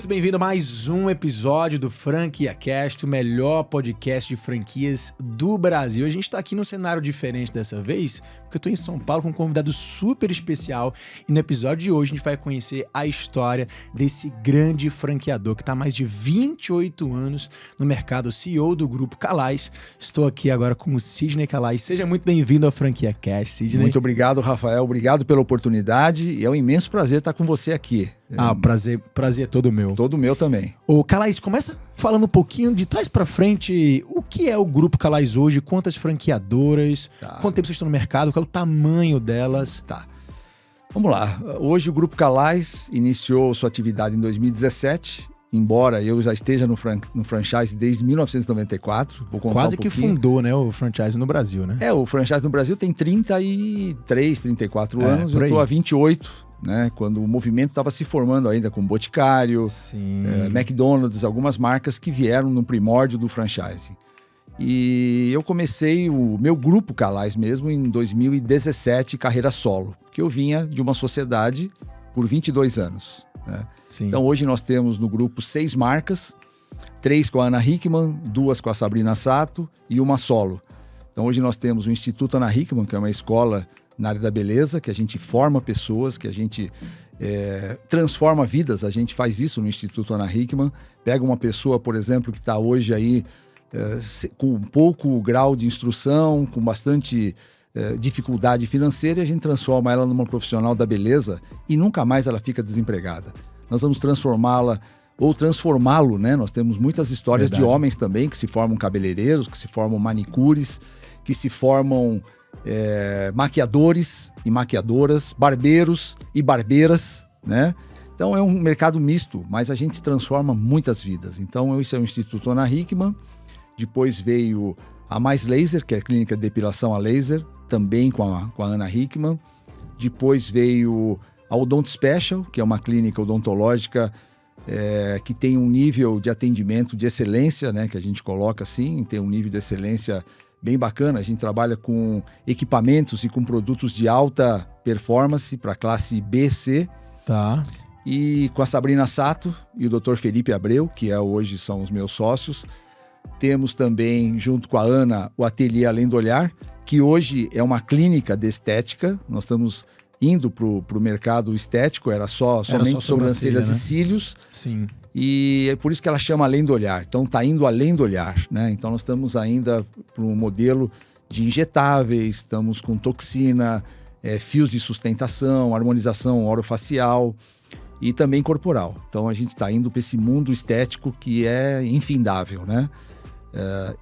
muito bem-vindo a mais um episódio do FranquiaCast, o melhor podcast de franquias do Brasil. A gente tá aqui num cenário diferente dessa vez, porque eu tô em São Paulo com um convidado super especial e no episódio de hoje a gente vai conhecer a história desse grande franqueador que tá há mais de 28 anos no mercado, CEO do Grupo Calais. Estou aqui agora com o Sidney Calais. Seja muito bem-vindo ao FranquiaCast, Sidney. Muito obrigado, Rafael. Obrigado pela oportunidade e é um imenso prazer estar com você aqui. Prazer é todo meu. Todo meu também. Ô, Calais, começa falando um pouquinho de trás pra frente. O que é o Grupo Calais hoje? Quantas franqueadoras? Quanto tempo vocês estão no mercado? Qual é o tamanho delas? Tá. Vamos lá. Hoje o Grupo Calais iniciou sua atividade em 2017. Embora eu já esteja no franchise desde 1994. Vou contar Quase um que pouquinho. Fundou, né, o franchise no Brasil, né? O franchise no Brasil tem 33, 34 anos. Eu estou há 28, né? Quando o movimento estava se formando ainda com Boticário, McDonald's, algumas marcas que vieram no primórdio do franchise. E eu comecei o meu Grupo Calais mesmo em 2017, carreira solo, porque eu vinha de uma sociedade por 22 anos, né? Então hoje nós temos no grupo 6 marcas, 3 com a Ana Hickman, 2 com a Sabrina Sato e uma solo. Então hoje nós temos o Instituto Ana Hickman, que é uma escola na área da beleza, que a gente forma pessoas, que a gente transforma vidas. A gente faz isso no Instituto Ana Hickman. Pega uma pessoa, por exemplo, que está hoje aí com um pouco grau de instrução, com bastante dificuldade financeira, e a gente transforma ela numa profissional da beleza e nunca mais ela fica desempregada. Nós vamos transformá-la ou transformá-lo, né? Nós temos muitas histórias de homens também que se formam cabeleireiros, que se formam manicures, que se formam maquiadores e maquiadoras, barbeiros e barbeiras, né? Então é um mercado misto, mas a gente transforma muitas vidas. Então esse é o Instituto Ana Hickman. Depois veio a Mais Laser, que é a clínica de depilação a laser, também com a Ana Hickman. Depois veio a Odont Special, que é uma clínica odontológica que tem um nível de atendimento de excelência, né, que a gente coloca assim, tem um nível de excelência bem bacana. A gente trabalha com equipamentos e com produtos de alta performance para classe B, C. Tá. E com a Sabrina Sato e o Dr. Felipe Abreu, que hoje são os meus sócios. Temos também, junto com a Ana, o Ateliê Além do Olhar, que hoje é uma clínica de estética. Nós estamos indo para o mercado estético, somente sobrancelhas, né? E cílios. Sim. E é por isso que ela chama Além do Olhar. Então está indo além do olhar, né? Então nós estamos ainda para um modelo de injetáveis, estamos com toxina, fios de sustentação, harmonização orofacial e também corporal. Então a gente está indo para esse mundo estético que é infindável, né?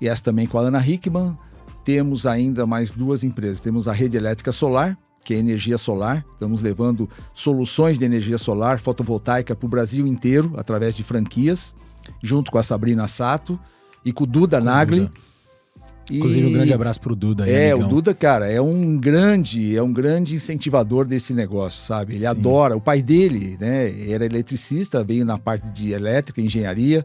E essa também com a Ana Hickman. Temos ainda mais 2 empresas. Temos a Rede Elétrica Solar, que é energia solar. Estamos levando soluções de energia solar fotovoltaica para o Brasil inteiro, através de franquias, junto com a Sabrina Sato e com o Duda Nagli. Inclusive, um grande abraço pro Duda aí, o Duda, cara, é um grande incentivador desse negócio, sabe? Ele adora. O pai dele, né, era eletricista, veio na parte de elétrica, engenharia,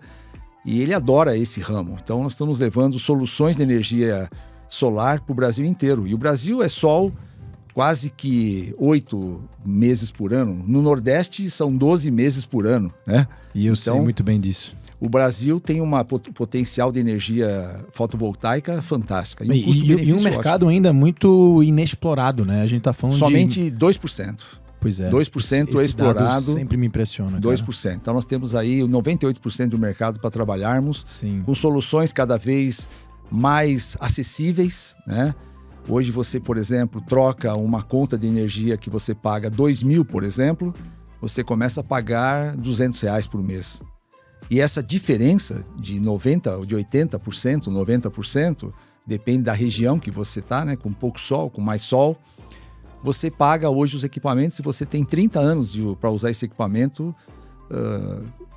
e ele adora esse ramo. Então, nós estamos levando soluções de energia solar para o Brasil inteiro. E o Brasil é sol quase que 8 meses por ano. No Nordeste são 12 meses por ano, né? E eu sei muito bem disso. O Brasil tem um potencial de energia fotovoltaica fantástica. E um mercado ainda muito inexplorado, né? A gente tá falando somente 2%. Pois é. 2% é explorado. Sempre me impressiona, 2%. Cara. Então nós temos aí 98% do mercado para trabalharmos. Sim. Com soluções cada vez mais acessíveis, né? Hoje você, por exemplo, troca uma conta de energia que você paga 2.000, por exemplo, você começa a pagar R$200 por mês. E essa diferença de 90%, de 80%, 90%, depende da região que você está, né? Com pouco sol, com mais sol, você paga hoje os equipamentos e você tem 30 anos para usar esse equipamento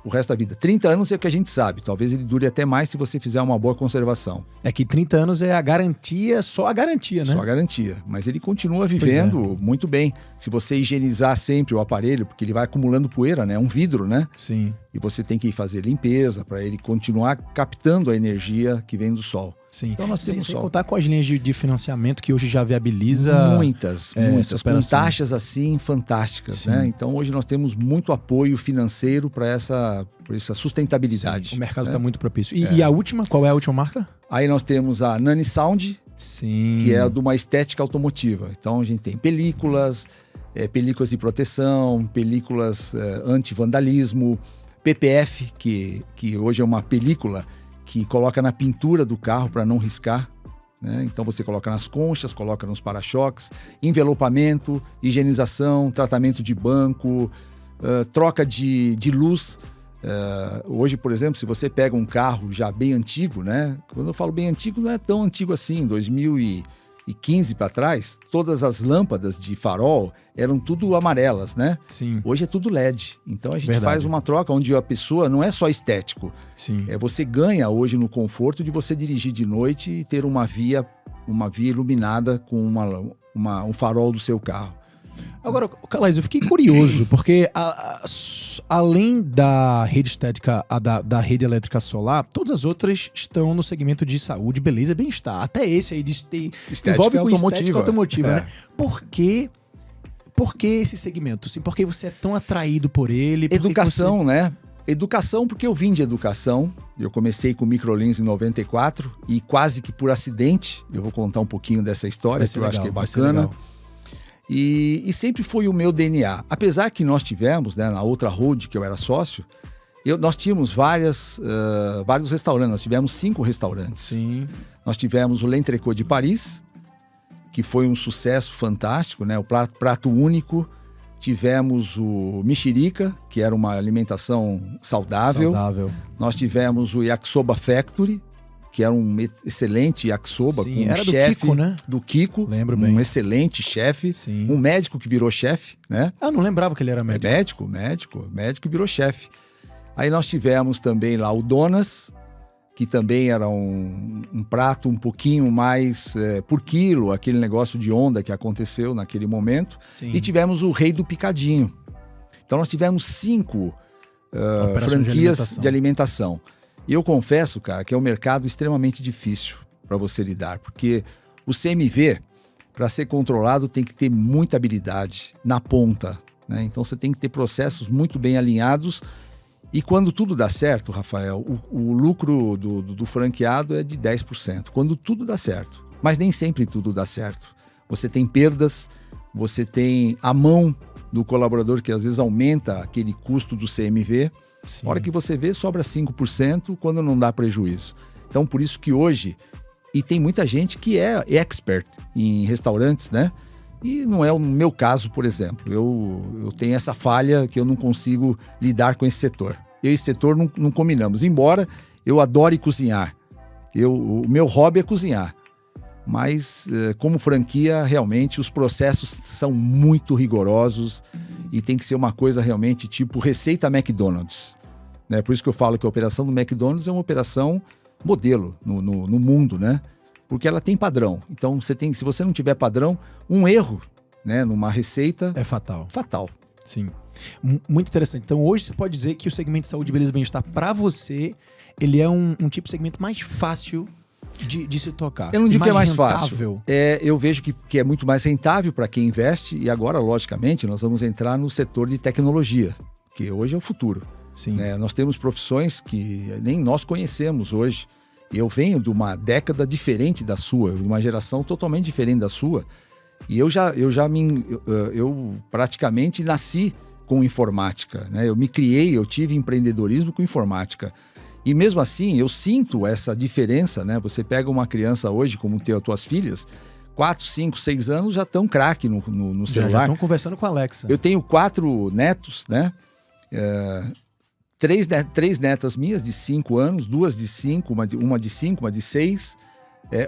o resto da vida. 30 anos é o que a gente sabe. Talvez ele dure até mais se você fizer uma boa conservação. É que 30 anos é a garantia, só a garantia, né? Só a garantia. Mas ele continua vivendo muito bem. Se você higienizar sempre o aparelho, porque ele vai acumulando poeira, né? É um vidro, né? Sim. e você tem que fazer limpeza para ele continuar captando a energia que vem do sol. Sim. Então nós temos sem contar com as linhas de financiamento que hoje já viabiliza... Muitas, com taxas assim fantásticas, né? Então hoje nós temos muito apoio financeiro para essa sustentabilidade. Sim, o mercado está muito propício. E a última, qual é a última marca? Aí nós temos a Nani Sound, sim, que é de uma estética automotiva. Então a gente tem películas de proteção, películas anti-vandalismo, PPF, que hoje é uma película que coloca na pintura do carro para não riscar, né? Então você coloca nas conchas, coloca nos para-choques, envelopamento, higienização, tratamento de banco, troca de luz. Hoje, por exemplo, se você pega um carro já bem antigo, né? Quando eu falo bem antigo, não é tão antigo assim, 2015 para trás, todas as lâmpadas de farol eram tudo amarelas, né? Sim. Hoje é tudo LED. Então a gente faz uma troca onde a pessoa não é só estético. Sim. Você ganha hoje no conforto de você dirigir de noite e ter uma via iluminada com um farol do seu carro. Agora, Calais, eu fiquei curioso, porque além da rede estética, da rede elétrica solar, todas as outras estão no segmento de saúde, beleza e bem-estar. Até esse aí envolve com estética automotiva, né? Por que esse segmento? Assim, por que você é tão atraído por ele? Educação, né? Educação, porque eu vim de educação. Eu comecei com microlins em 94 e quase que por acidente, eu vou contar um pouquinho dessa história, que eu acho que é bacana. E sempre foi o meu DNA. Apesar que nós tivemos, né, na outra road que eu era sócio, nós tínhamos vários restaurantes. Nós tivemos 5 restaurantes. Sim. Nós tivemos o L'Entrecôte de Paris, que foi um sucesso fantástico, né? O prato único. Tivemos o Mexerica, que era uma alimentação saudável. Nós tivemos o Yakisoba Factory, que era um excelente yakisoba, com um chefe do Kiko, lembro bem. Um excelente chefe, um médico que virou chefe, né? Ah, não lembrava que ele era médico. Médico que virou chefe. Aí nós tivemos também lá o Donas, que também era um prato um pouquinho mais por quilo, aquele negócio de onda que aconteceu naquele momento. Sim. E tivemos o Rei do Picadinho. Então nós tivemos 5 franquias de alimentação. E eu confesso, cara, que é um mercado extremamente difícil para você lidar, porque o CMV, para ser controlado, tem que ter muita habilidade na ponta, né? Então você tem que ter processos muito bem alinhados. E quando tudo dá certo, Rafael, o lucro do franqueado é de 10%, quando tudo dá certo. Mas nem sempre tudo dá certo. Você tem perdas, você tem a mão do colaborador que às vezes aumenta aquele custo do CMV. Sim. A hora que você vê, sobra 5% quando não dá prejuízo. Então, por isso que hoje, e tem muita gente que é expert em restaurantes, né? E não é o meu caso, por exemplo. Eu tenho essa falha que eu não consigo lidar com esse setor. Eu e esse setor não combinamos. Embora eu adore cozinhar. O meu hobby é cozinhar. Mas, como franquia, realmente, os processos são muito rigorosos e tem que ser uma coisa realmente tipo receita McDonald's, né? Por isso que eu falo que a operação do McDonald's é uma operação modelo no mundo, né? Porque ela tem padrão. Então, se você não tiver padrão, um erro, né, numa receita... é fatal. Fatal. Sim. Muito interessante. Então, hoje você pode dizer que o segmento de saúde, beleza e bem-estar, para você, ele é um tipo de segmento mais fácil de se tocar. Eu não digo que é mais rentável. Fácil. Eu vejo que é muito mais rentável para quem investe. E agora, logicamente, nós vamos entrar no setor de tecnologia, que hoje é o futuro. Sim. Né? Nós temos profissões que nem nós conhecemos hoje. Eu venho de uma década diferente da sua, de uma geração totalmente diferente da sua. E eu praticamente nasci com informática, né? Eu tive empreendedorismo com informática. E mesmo assim, eu sinto essa diferença, né? Você pega uma criança hoje, como tem as tuas filhas, 4, 5, 6 anos já estão craque no celular. Já estão conversando com a Alexa. Eu tenho 4 netos, né? 3 netas minhas de 5 anos, 2 de 5, uma de 5, uma de 6,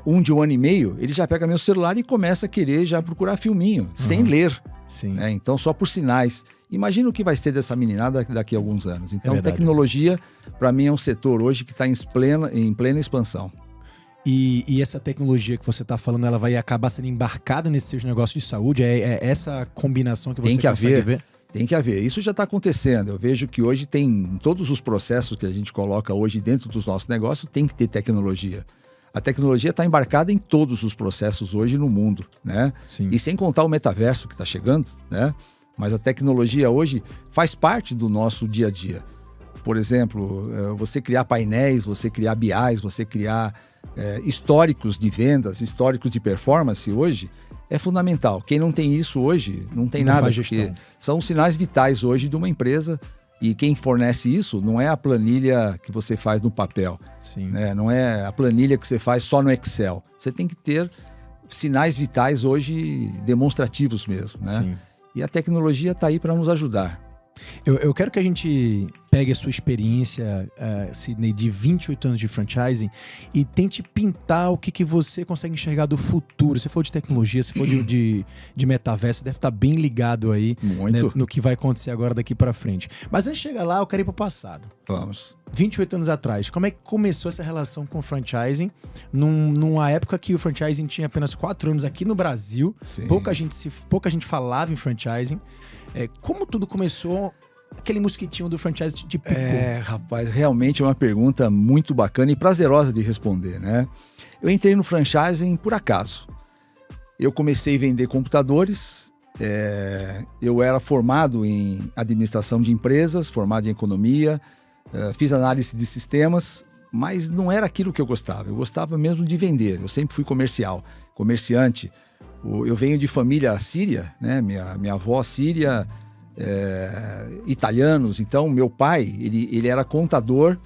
um de 1 ano e meio. Ele já pega meu celular e começa a querer já procurar filminho, sem ler. Sim. Né? Então, só por sinais. Imagina o que vai ser dessa meninada daqui a alguns anos. Então, tecnologia, para mim, é um setor hoje que está em plena expansão. E essa tecnologia que você está falando, ela vai acabar sendo embarcada nesses seus negócios de saúde? É essa combinação que você consegue ver? Tem que haver. Isso já está acontecendo. Eu vejo que hoje tem todos os processos que a gente coloca hoje dentro dos nossos negócios, tem que ter tecnologia. A tecnologia está embarcada em todos os processos hoje no mundo, né? Sim. E sem contar o metaverso que está chegando, né? Mas a tecnologia hoje faz parte do nosso dia a dia. Por exemplo, você criar painéis, você criar BIs, você criar históricos de vendas, históricos de performance hoje, é fundamental. Quem não tem isso hoje, não tem nada, porque são sinais vitais hoje de uma empresa. E quem fornece isso não é a planilha que você faz no papel. Sim. Né? Não é a planilha que você faz só no Excel. Você tem que ter sinais vitais hoje demonstrativos mesmo. Né? Sim. E a tecnologia está aí para nos ajudar. Eu quero que a gente pegue a sua experiência, Sidney, de 28 anos de franchising e tente pintar o que você consegue enxergar do futuro. Se for de tecnologia, se for de metaverso, deve estar bem ligado aí, né, no que vai acontecer agora daqui para frente. Mas antes de chegar lá, eu quero ir para o passado. Vamos. 28 anos atrás, como é que começou essa relação com o franchising? Numa época que o franchising tinha apenas 4 anos aqui no Brasil, pouca gente falava em franchising. Como tudo começou, aquele mosquitinho do franchise de picou? Rapaz, realmente é uma pergunta muito bacana e prazerosa de responder, né? Eu entrei no franchising por acaso. Eu comecei a vender computadores, eu era formado em administração de empresas, formado em economia, fiz análise de sistemas, mas não era aquilo que eu gostava. Eu gostava mesmo de vender, eu sempre fui comerciante. Eu venho de família síria, né? Minha avó síria, italianos. Então, meu pai, ele era contador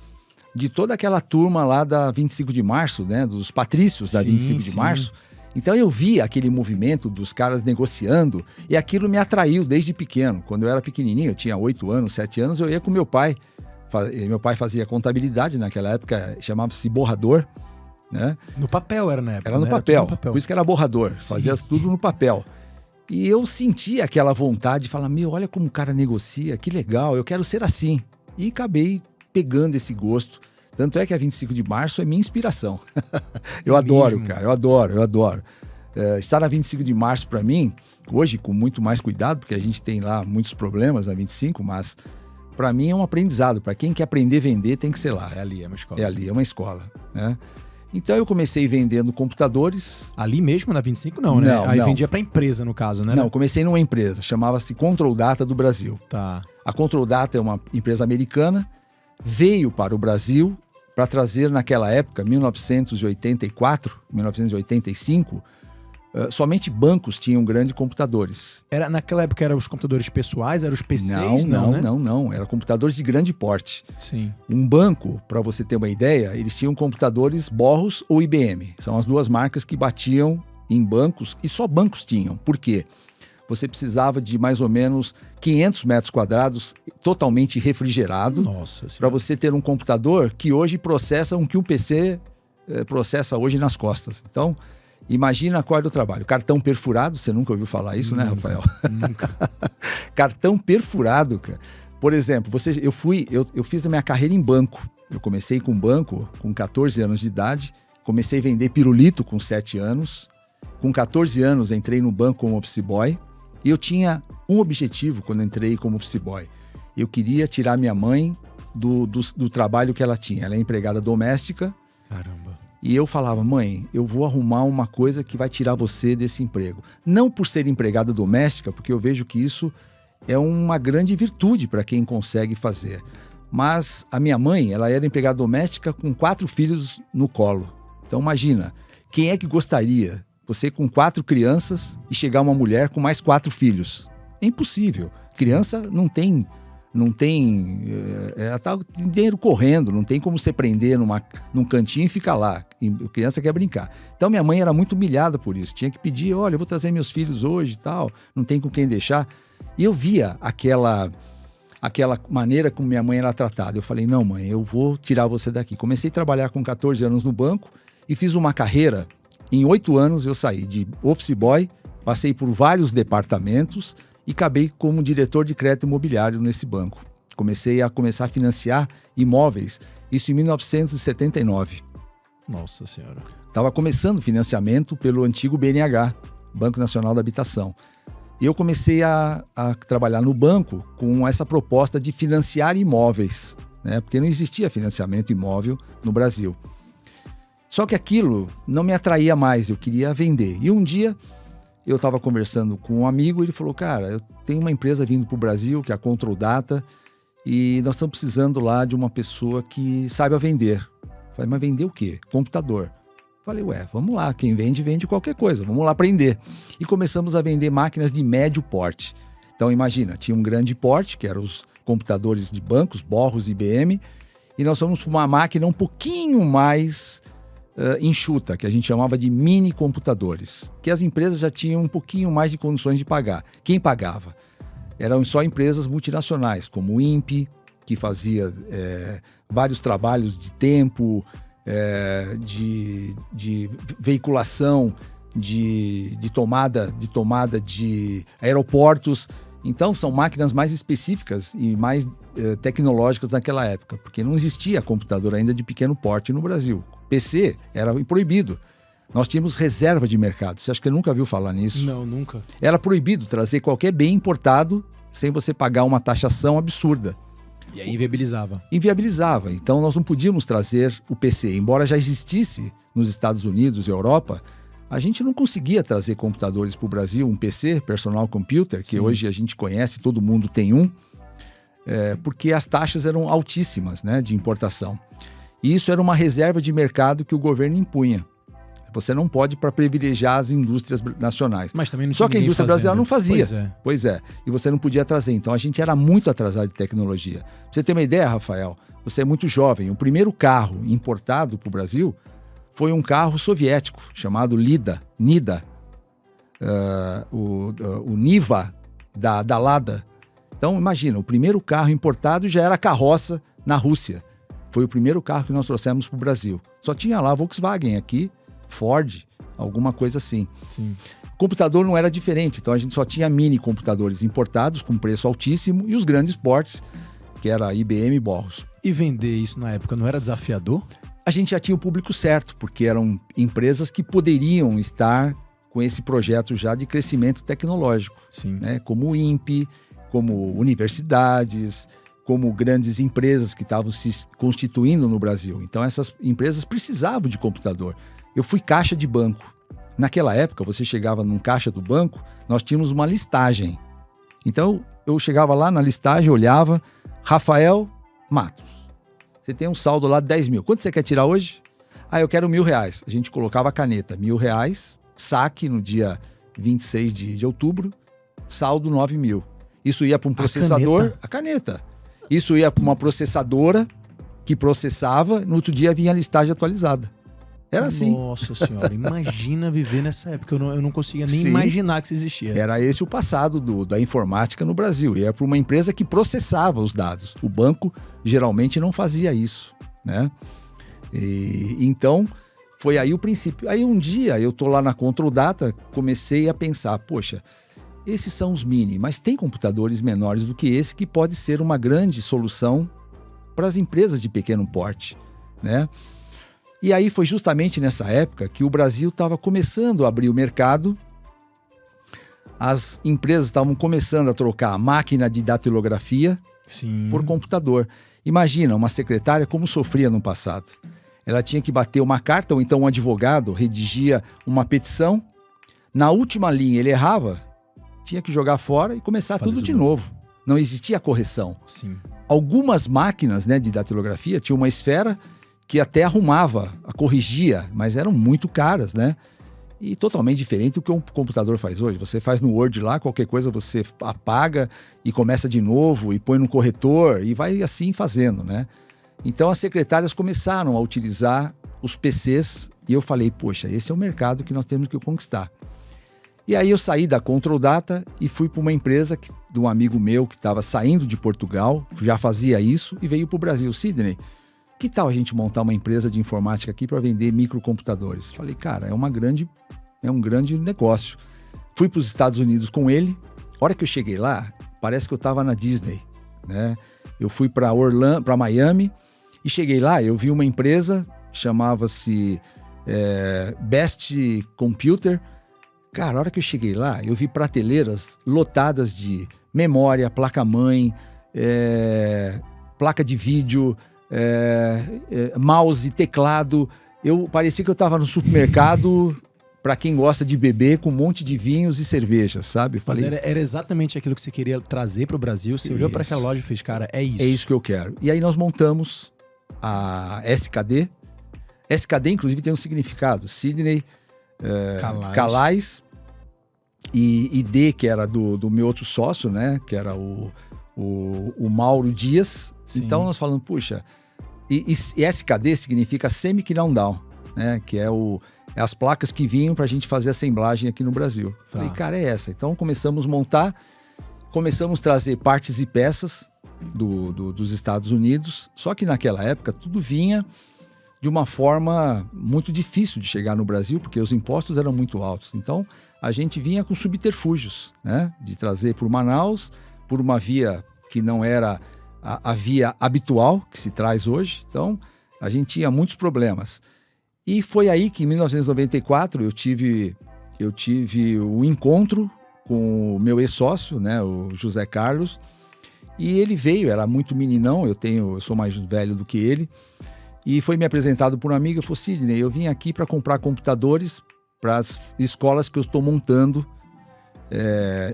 de toda aquela turma lá da 25 de março, né? Dos patrícios da 25 de março. Então, eu vi aquele movimento dos caras negociando e aquilo me atraiu desde pequeno. Quando eu era pequenininho, eu tinha 8 anos, 7 anos, eu ia com meu pai. Meu pai fazia contabilidade, naquela época chamava-se borrador. Né? No papel era na época. Era no papel, por isso que era borrador, fazia tudo no papel. E eu sentia aquela vontade de falar, olha como o cara negocia, que legal, eu quero ser assim. E acabei pegando esse gosto. Tanto é que a 25 de março é minha inspiração. Eu adoro, cara, eu adoro. Estar na 25 de março para mim, hoje com muito mais cuidado, porque a gente tem lá muitos problemas na 25, mas para mim é um aprendizado. Para quem quer aprender a vender, tem que ser lá. É ali, é uma escola. É ali, é uma escola, né? Então eu comecei vendendo computadores. Ali mesmo na 25 não, né? Aí vendia para empresa no caso, né? Não, comecei numa empresa, chamava-se Control Data do Brasil. Tá. A Control Data é uma empresa americana, veio para o Brasil para trazer naquela época, 1984, 1985, somente bancos tinham grandes computadores. Naquela época eram os computadores pessoais, eram os PCs? Não. Eram computadores de grande porte. Sim. Um banco, para você ter uma ideia, eles tinham computadores Borros ou IBM. São as duas marcas que batiam em bancos e só bancos tinham. Por quê? Você precisava de mais ou menos 500 metros quadrados totalmente refrigerado para você ter um computador que hoje processa o que um PC processa hoje nas costas. Então, imagina qual era o trabalho. Cartão perfurado, você nunca ouviu falar isso, né, Rafael? Nunca. Cartão perfurado, cara. Por exemplo, eu fiz a minha carreira em banco. Eu comecei com banco com 14 anos de idade, comecei a vender pirulito com 7 anos. Com 14 anos entrei no banco como office boy e eu tinha um objetivo quando entrei como office boy. Eu queria tirar minha mãe do trabalho que ela tinha. Ela é empregada doméstica. Caramba. E eu falava, mãe, eu vou arrumar uma coisa que vai tirar você desse emprego. Não por ser empregada doméstica, porque eu vejo que isso é uma grande virtude para quem consegue fazer. Mas a minha mãe, ela era empregada doméstica com 4 filhos no colo. Então imagina, quem é que gostaria, você com 4 crianças e chegar uma mulher com mais 4 filhos? É impossível. Criança não tem ela tá dinheiro correndo, não tem como você prender num cantinho e ficar lá. E a criança quer brincar. Então minha mãe era muito humilhada por isso. Tinha que pedir, olha, eu vou trazer meus filhos hoje e tal, não tem com quem deixar. E eu via aquela maneira como minha mãe era tratada. Eu falei, não mãe, eu vou tirar você daqui. Comecei a trabalhar com 14 anos no banco e fiz uma carreira. Em 8 anos eu saí de office boy, passei por vários departamentos e acabei como diretor de crédito imobiliário nesse banco. Comecei a financiar imóveis, isso em 1979. Nossa Senhora. Estava começando o financiamento pelo antigo BNH, Banco Nacional da Habitação. E eu comecei a trabalhar no banco com essa proposta de financiar imóveis, né? Porque não existia financiamento imóvel no Brasil. Só que aquilo não me atraía mais, eu queria vender. E um dia eu estava conversando com um amigo e ele falou, cara, eu tenho uma empresa vindo para o Brasil, que é a Control Data, e nós estamos precisando lá de uma pessoa que saiba vender. Eu falei, mas vender o quê? Computador. Falei, vamos lá, quem vende, vende qualquer coisa, vamos lá aprender. E começamos a vender máquinas de médio porte. Então imagina, tinha um grande porte, que eram os computadores de bancos, Borros e IBM, e nós fomos para uma máquina um pouquinho mais enxuta, que a gente chamava de mini computadores, que as empresas já tinham um pouquinho mais de condições de pagar. Quem pagava? Eram só empresas multinacionais, como o INPE, que fazia vários trabalhos de tempo, de veiculação, de tomada de aeroportos. Então são máquinas mais específicas e mais tecnológicas naquela época, porque não existia computador ainda de pequeno porte no Brasil. PC era proibido. Nós tínhamos reserva de mercado. Você acha que nunca viu falar nisso? Não, nunca. Era proibido trazer qualquer bem importado sem você pagar uma taxação absurda. E aí inviabilizava. Inviabilizava. Então nós não podíamos trazer o PC. Embora já existisse nos Estados Unidos e Europa, a gente não conseguia trazer computadores para o Brasil, um PC, personal computer, que hoje a gente conhece, todo mundo tem um, porque as taxas eram altíssimas, né, de importação. E isso era uma reserva de mercado que o governo impunha. Você não pode para privilegiar as indústrias nacionais. Mas também não Só que a indústria brasileira não fazia. Pois é. E você não podia trazer. Então a gente era muito atrasado de tecnologia. Pra você ter uma ideia, Rafael, você é muito jovem. O primeiro carro importado para o Brasil foi um carro soviético chamado NIDA. O Niva da Lada. Então imagina, o primeiro carro importado já era carroça na Rússia. Foi o primeiro carro que nós trouxemos para o Brasil. Só tinha lá Volkswagen aqui, Ford, alguma coisa assim. Sim. Computador não era diferente, então a gente só tinha mini computadores importados com preço altíssimo e os grandes portes, que era IBM e Borros. E vender isso na época não era desafiador? A gente já tinha o público certo, porque eram empresas que poderiam estar com esse projeto já de crescimento tecnológico, né? Como o INPE, como universidades, como grandes empresas que estavam se constituindo no Brasil. Então essas empresas precisavam de computador. Eu fui caixa de banco. Naquela época, você chegava num caixa do banco, nós tínhamos uma listagem. Então eu chegava lá na listagem, olhava, Rafael Matos. Você tem um saldo lá de 10 mil. Quanto você quer tirar hoje? Eu quero R$1.000. A gente colocava a caneta, R$1.000, saque no dia 26 de outubro, saldo 9 mil. Isso ia para um processador, a caneta. Isso ia para uma processadora que processava, no outro dia vinha a listagem atualizada. Era assim. Nossa senhora, imagina viver nessa época, eu não conseguia nem imaginar que isso existia. Era esse o passado da informática no Brasil, e era para uma empresa que processava os dados. O banco geralmente não fazia isso, né? Então, foi aí o princípio. Aí um dia eu tô lá na Control Data, comecei a pensar, poxa, esses são os mini, mas tem computadores menores do que esse que pode ser uma grande solução para as empresas de pequeno porte, né? E aí foi justamente nessa época que o Brasil estava começando a abrir o mercado, as empresas estavam começando a trocar a máquina de datilografia por computador. Imagina uma secretária como sofria no passado. Ela tinha que bater uma carta, ou então um advogado redigia uma petição, na última linha ele errava, tinha que jogar fora e começar tudo de novo. Não existia correção. Sim. Algumas máquinas, né, de datilografia tinham uma esfera que até arrumava, corrigia, mas eram muito caras, né? E totalmente diferente do que um computador faz hoje. Você faz no Word lá, qualquer coisa você apaga e começa de novo e põe no corretor e vai assim fazendo, né? Então as secretárias começaram a utilizar os PCs e eu falei, poxa, esse é o mercado que nós temos que conquistar. E aí eu saí da Control Data e fui para uma empresa de um amigo meu que estava saindo de Portugal, já fazia isso e veio para o Brasil. Sidney, que tal a gente montar uma empresa de informática aqui para vender microcomputadores? Falei, cara, é um grande negócio. Fui para os Estados Unidos com ele. A hora que eu cheguei lá, parece que eu estava na Disney, né? Eu fui para Miami e cheguei lá, eu vi uma empresa, chamava-se Best Computer, Cara, a hora que eu cheguei lá, eu vi prateleiras lotadas de memória, placa-mãe, placa de vídeo, mouse, teclado. Parecia que eu estava no supermercado, para quem gosta de beber, com um monte de vinhos e cervejas, sabe? Mas era exatamente aquilo que você queria trazer para o Brasil. Você olhou para aquela loja e fez, cara, é isso. É isso que eu quero. E aí nós montamos a SKD. SKD, inclusive, tem um significado. Sidney Calais e D, que era do meu outro sócio, né? Que era o Mauro Dias. Sim. Então nós falamos, puxa, e SKD significa Semi-Countdown, né? Que é as placas que vinham para a gente fazer assemblagem aqui no Brasil. Tá. Falei, cara, é essa. Então começamos a montar, começamos a trazer partes e peças dos Estados Unidos, só que naquela época tudo vinha de uma forma muito difícil de chegar no Brasil, porque os impostos eram muito altos. Então, a gente vinha com subterfúgios, né? De trazer por Manaus, por uma via que não era a via habitual que se traz hoje. Então, a gente tinha muitos problemas. E foi aí que, em 1994, eu tive o encontro com o meu ex-sócio, né? O José Carlos. E ele veio, era muito meninão, eu sou mais velho do que ele. E foi me apresentado por um amigo, eu falei, Sidney, eu vim aqui para comprar computadores para as escolas que eu estou montando.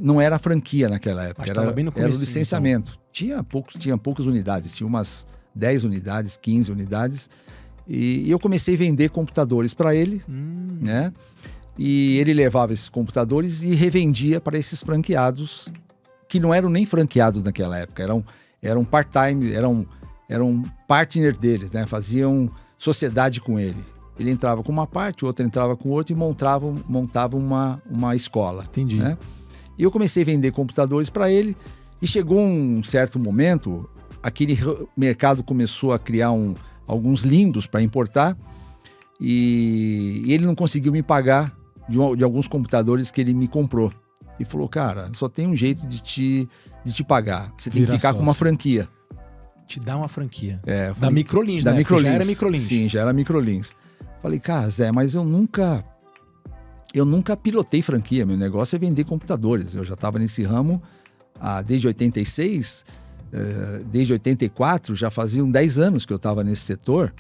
Não era franquia naquela época, era o licenciamento. Então. Tinha poucas unidades, tinha umas 10 unidades, 15 unidades. E eu comecei a vender computadores para ele, né? E ele levava esses computadores e revendia para esses franqueados, que não eram nem franqueados naquela época, eram part-time, eram partner deles, né? Faziam sociedade com ele. Ele entrava com uma parte, o outro entrava com outra e montava uma escola. Entendi. Né? E eu comecei a vender computadores para ele e chegou um certo momento, aquele mercado começou a criar alguns limbos para importar e ele não conseguiu me pagar de alguns computadores que ele me comprou. E falou, cara, só tem um jeito de te pagar. Você tem que ficar com uma franquia. Te dá uma franquia. Da Microlins, né? Já era Microlins. Sim, já era Microlins. Falei, cara, Zé, mas eu nunca pilotei franquia. Meu negócio é vender computadores. Eu já estava nesse ramo desde 86, desde 84, já faziam 10 anos que eu estava nesse setor.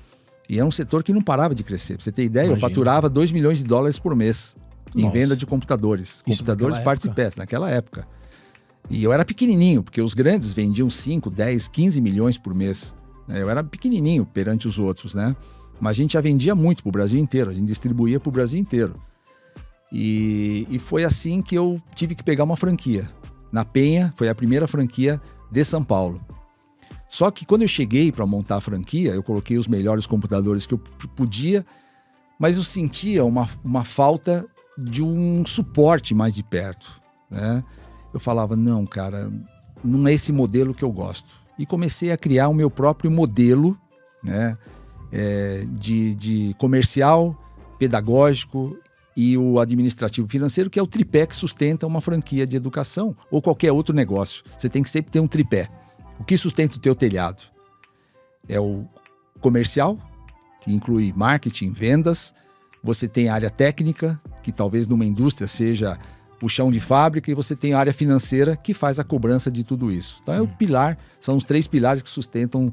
E é um setor que não parava de crescer. Pra você ter ideia, Imagina. Eu faturava $2 milhões por mês em venda de computadores. Computadores, partes e peças, naquela época. E eu era pequenininho, porque os grandes vendiam 5, 10, 15 milhões por mês. Eu era pequenininho perante os outros, né? Mas a gente já vendia muito pro Brasil inteiro, a gente distribuía pro Brasil inteiro. E foi assim que eu tive que pegar uma franquia. Na Penha, foi a primeira franquia de São Paulo. Só que quando eu cheguei para montar a franquia, eu coloquei os melhores computadores que eu podia, mas eu sentia uma falta de um suporte mais de perto, né? Eu falava, não, cara, não é esse modelo que eu gosto. E comecei a criar o meu próprio modelo, né, de comercial, pedagógico e o administrativo financeiro, que é o tripé que sustenta uma franquia de educação ou qualquer outro negócio. Você tem que sempre ter um tripé. O que sustenta o teu telhado? É o comercial, que inclui marketing, vendas. Você tem a área técnica, que talvez numa indústria seja o chão de fábrica, e você tem a área financeira que faz a cobrança de tudo isso. Então, são os 3 pilares que sustentam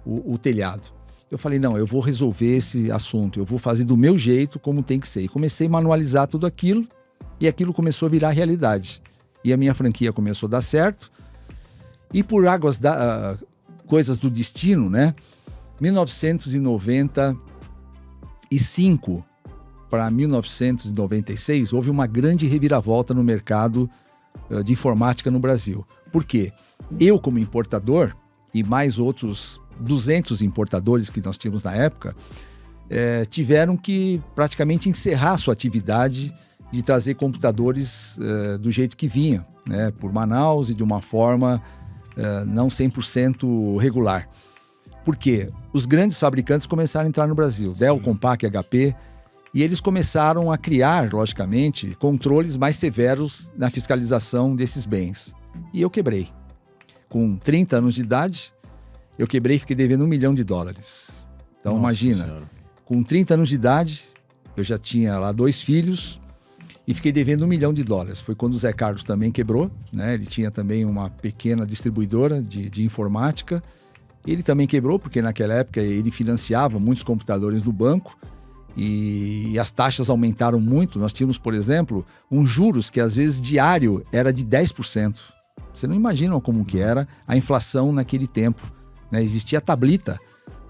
o telhado. Eu falei, não, eu vou resolver esse assunto, eu vou fazer do meu jeito, como tem que ser. E comecei a manualizar tudo aquilo, e aquilo começou a virar realidade. E a minha franquia começou a dar certo, e por coisas do destino, né? 1995 para 1996, houve uma grande reviravolta no mercado de informática no Brasil. Por quê? Eu, como importador, e mais outros 200 importadores que nós tínhamos na época, tiveram que praticamente encerrar sua atividade de trazer computadores do jeito que vinha, né? Por Manaus e de uma forma não 100% regular. Por quê? Os grandes fabricantes começaram a entrar no Brasil, Sim. Dell, Compaq, HP, e eles começaram a criar, logicamente, controles mais severos na fiscalização desses bens. E eu quebrei. Com 30 anos de idade, eu quebrei e fiquei devendo $1 milhão. Então, Nossa imagina, Senhora. Com 30 anos de idade, eu já tinha lá 2 filhos e fiquei devendo $1 milhão. Foi quando o Zé Carlos também quebrou, né? Ele tinha também uma pequena distribuidora de informática. Ele também quebrou, porque naquela época ele financiava muitos computadores do banco e as taxas aumentaram muito. Nós tínhamos, por exemplo, juros que às vezes diário era de 10%. Você não imagina como que era a inflação naquele tempo, né? Existia a tablita,